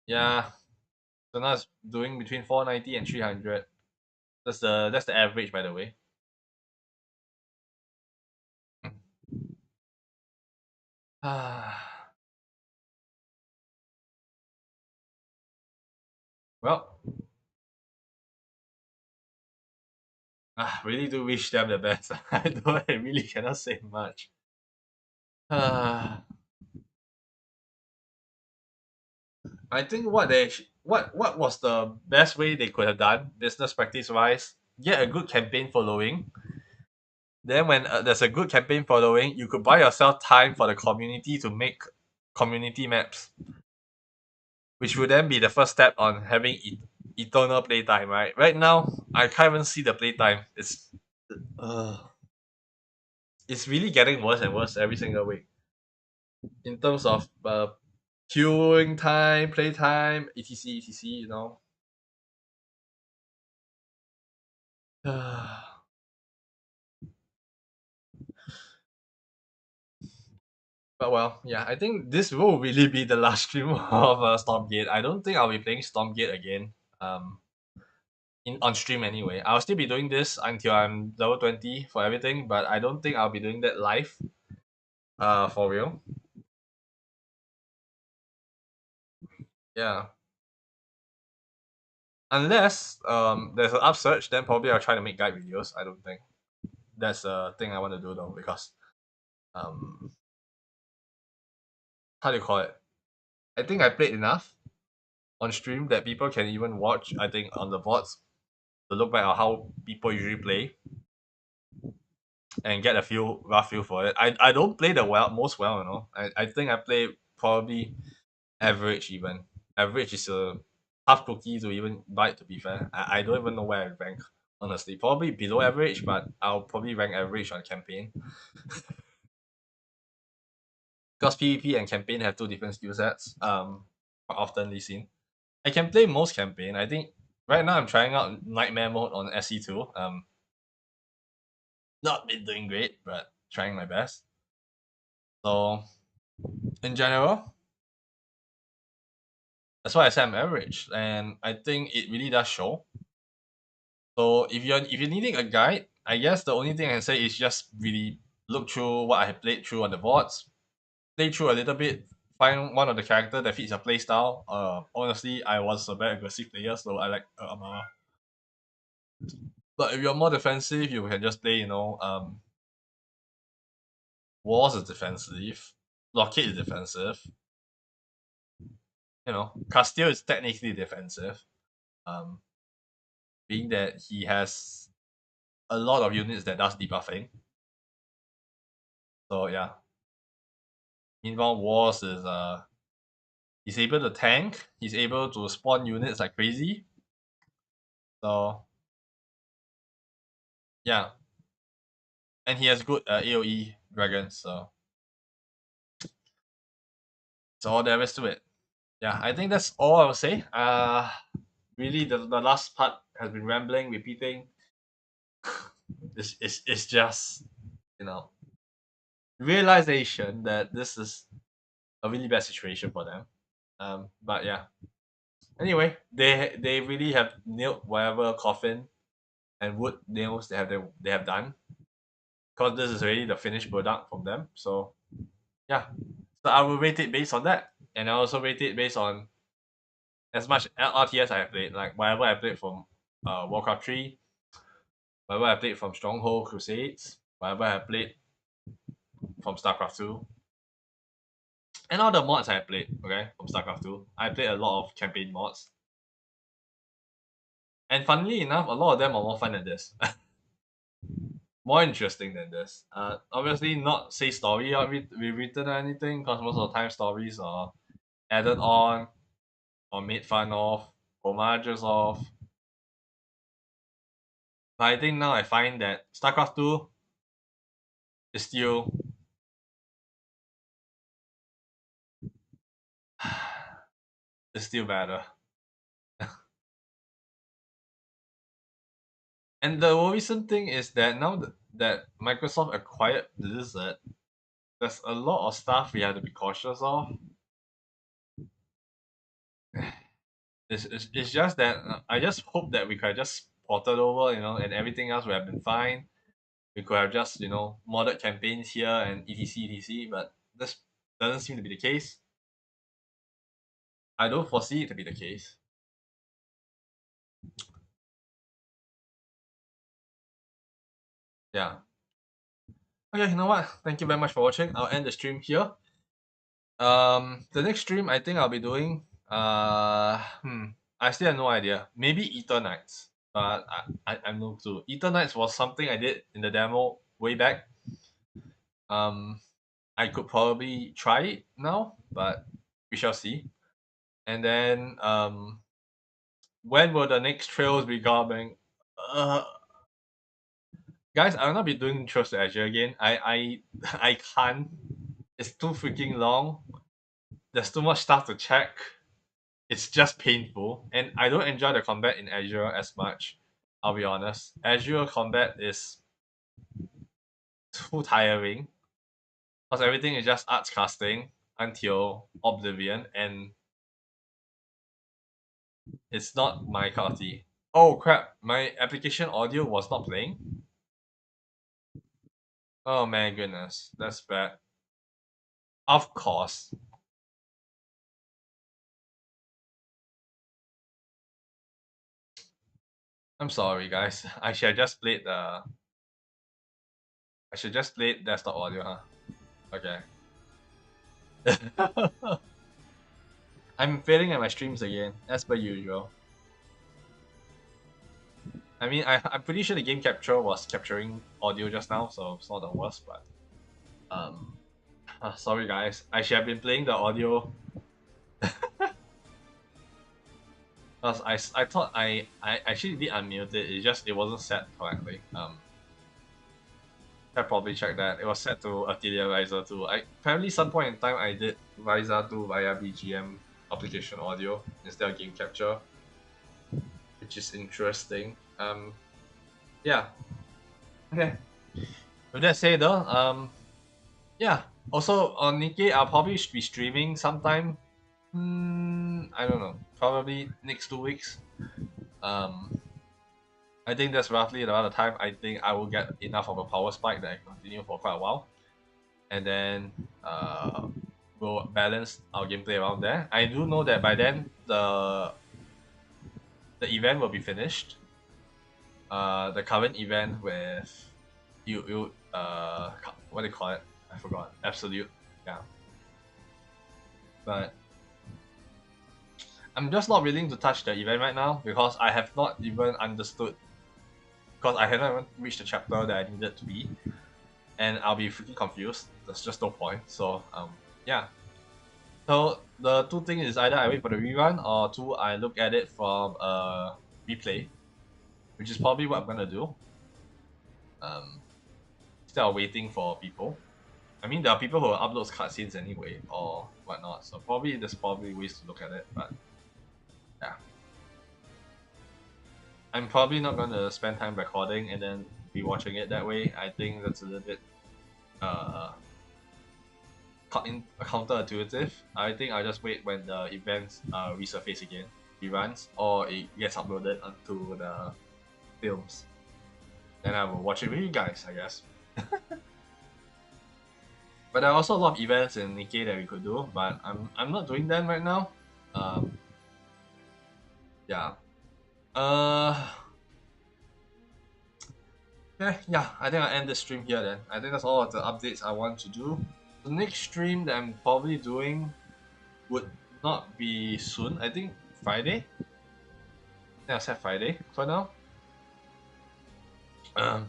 Yeah, so now it's doing between 490 and 300. That's the average, by the way. Well, really do wish them the best. I really cannot say much. I think what was the best way they could have done business practice wise? Get a good campaign following. Then when there's a good campaign following, you could buy yourself time for the community to make community maps, which would then be the first step on having eternal playtime. Right now, I can't even see the playtime. Uh, it's really getting worse and worse every single week in terms of queuing time, playtime, etc. But well, yeah, I think this will really be the last stream of Stormgate. I don't think I'll be playing Stormgate again. On stream anyway. I'll still be doing this until I'm level 20 for everything, but I don't think I'll be doing that live. For real. Yeah. Unless there's an upsurge, then probably I'll try to make guide videos. I don't think that's a thing I want to do though, because um how do you call it? I think I played enough on stream that people can even watch, I think, on the VODs. to look back at how people usually play and get a feel rough feel for it. I don't play the most well, you know. I think I play probably average even. Average is a tough cookie to even bite, to be fair. I don't even know where I rank, honestly. Probably below average, but I'll probably rank average on campaign. Because PvP and campaign have two different skill sets, quite oftenly seen. I can play most campaign. I think right now I'm trying out Nightmare mode on SE2. Not been doing great, but trying my best. So in general, that's why I say I'm average, and I think it really does show. So if you're needing a guide, I guess the only thing I can say is just really look through what I have played through on the boards, play through a little bit, find one of the character that fits your playstyle. Honestly, I was a very aggressive player, so I like Amara. But if you're more defensive, you can just play, Wars is defensive, Blockade is defensive, Castile is technically defensive. Um, being that he has a lot of units that does debuffing. So yeah. Meanwhile, Wars is he's able to tank, he's able to spawn units like crazy. So yeah. And he has good AoE dragons, so that's all there is to it. Yeah, I think that's all I will say. Really the last part has been rambling, repeating. It's just, you know, realization that this is a really bad situation for them. But yeah. Anyway, they really have nailed whatever coffin and wood nails they have done, because this is already the finished product from them. So yeah, so I will rate it based on that, and I also rate it based on as much RTS I have played, like whatever I played from Warcraft 3, whatever I played from Stronghold Crusades, whatever I played from StarCraft 2, and all the mods I played, okay, from StarCraft 2. I played a lot of campaign mods. And funnily enough, a lot of them are more fun than this. More interesting than this. Obviously not say story or rewritten or anything, because most of the time stories are added on or made fun of, homages of. But I think now I find that StarCraft 2 is still is still better. And the worrisome thing is that now that Microsoft acquired Blizzard, there's a lot of stuff we have to be cautious of. It's just that I just hope that we could have just ported over, and everything else would have been fine. We could have just, modded campaigns here and etc, but this doesn't seem to be the case. I don't foresee it to be the case. Yeah. Okay, you know what? Thank you very much for watching. I'll end the stream here. The next stream I think I'll be doing, I still have no idea. Maybe Ether Nights, but I'm no clue. Ether Nights was something I did in the demo way back. I could probably try it now, but we shall see. And then, when will the next trails be coming? Uh, guys, I'll not be doing Trails to Azure again. I can't. It's too freaking long. There's too much stuff to check. It's just painful, and I don't enjoy the combat in Azure as much. I'll be honest. Azure combat is too tiring, because everything is just arts casting until Oblivion, and it's not my cup of tea. Oh crap! My application audio was not playing. Oh my goodness, that's bad. Of course. I'm sorry, guys. I should just play desktop audio, huh? Okay. I'm failing at my streams again, as per usual. I mean, I'm pretty sure the game capture was capturing audio just now, so it's not the worst. But um, sorry guys, I should have been playing the audio because I thought I actually did unmute it. It's just it wasn't set correctly. I probably checked that. It was set to Atelier Riser 2. I apparently some point in time I did Riser 2 via BGM application audio instead of game capture, which is interesting. Yeah. Okay. With that said though, yeah. Also on Nikkei, I'll probably be streaming sometime. I don't know. Probably next 2 weeks. Um, I think that's roughly around the time I think I will get enough of a power spike that I can continue for quite a while, and then we'll balance our gameplay around there. I do know that by then the event will be finished. The current event with what do you call it? I forgot. Absolute. Yeah. But I'm just not willing to touch the event right now because I have not even understood, because I haven't even reached the chapter that I needed to be, and I'll be freaking confused. There's just no point. So yeah. So the two things is either I wait for the rerun, or two, I look at it from a replay, which is probably what I'm gonna do. Um, Instead of waiting for people. I mean, there are people who upload cutscenes anyway or whatnot, so probably there's probably ways to look at it. But yeah, I'm probably not gonna spend time recording and then be watching it that way. I think that's a little bit uh counterintuitive. I think I'll just wait when the events resurface again, reruns, or it gets uploaded onto the films. Then I will watch it with you guys, I guess. But there are also a lot of events in Nikkei that we could do, but I'm not doing them right now. Um, yeah. Uh, yeah. I think I'll end the stream here then. I think that's all of the updates I want to do. The next stream that I'm probably doing would not be soon. I think Friday. Yeah, I said Friday for now. Um,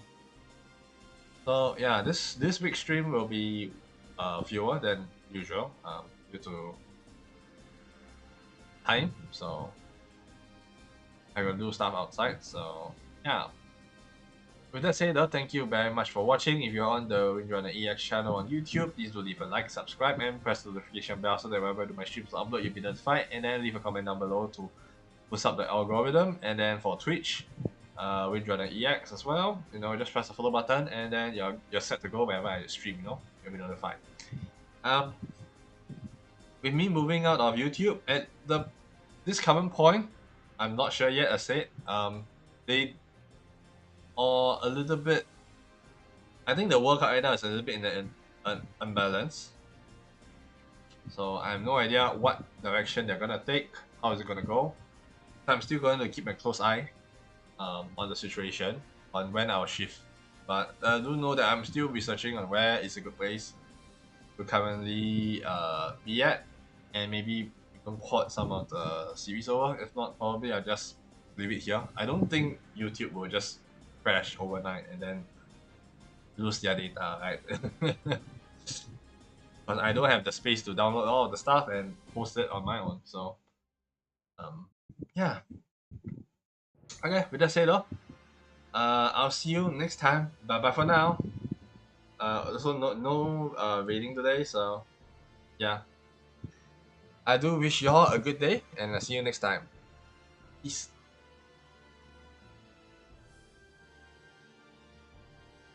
so yeah, this week's stream will be fewer than usual due to time. So I will do stuff outside. So yeah. With that said, though, thank you very much for watching. If you're on the EX channel on YouTube, please do leave a like, subscribe, and press the notification bell so that whenever I do my streams upload, you'll be notified. And then leave a comment down below to boost up the algorithm. And then for Twitch, EX as well. Just press the follow button, and then you're set to go whenever I stream. You'll be notified. With me moving out of YouTube at this current point, I'm not sure yet. I said they are a little bit. I think the World Cup right now is a little bit in an unbalance. So I have no idea what direction they're gonna take. How is it gonna go? I'm still going to keep my close eye on the situation, on when I'll shift. But I do know that I'm still researching on where is a good place to currently be at, and maybe even port some of the series over. If not, probably I'll just leave it here. I don't think YouTube will just crash overnight and then lose their data, right? But I don't have the space to download all of the stuff and post it on my own. So, yeah. Okay, with that said, though, I'll see you next time. Bye bye for now. Also, no rating today, so yeah. I do wish y'all a good day, and I'll see you next time. Peace.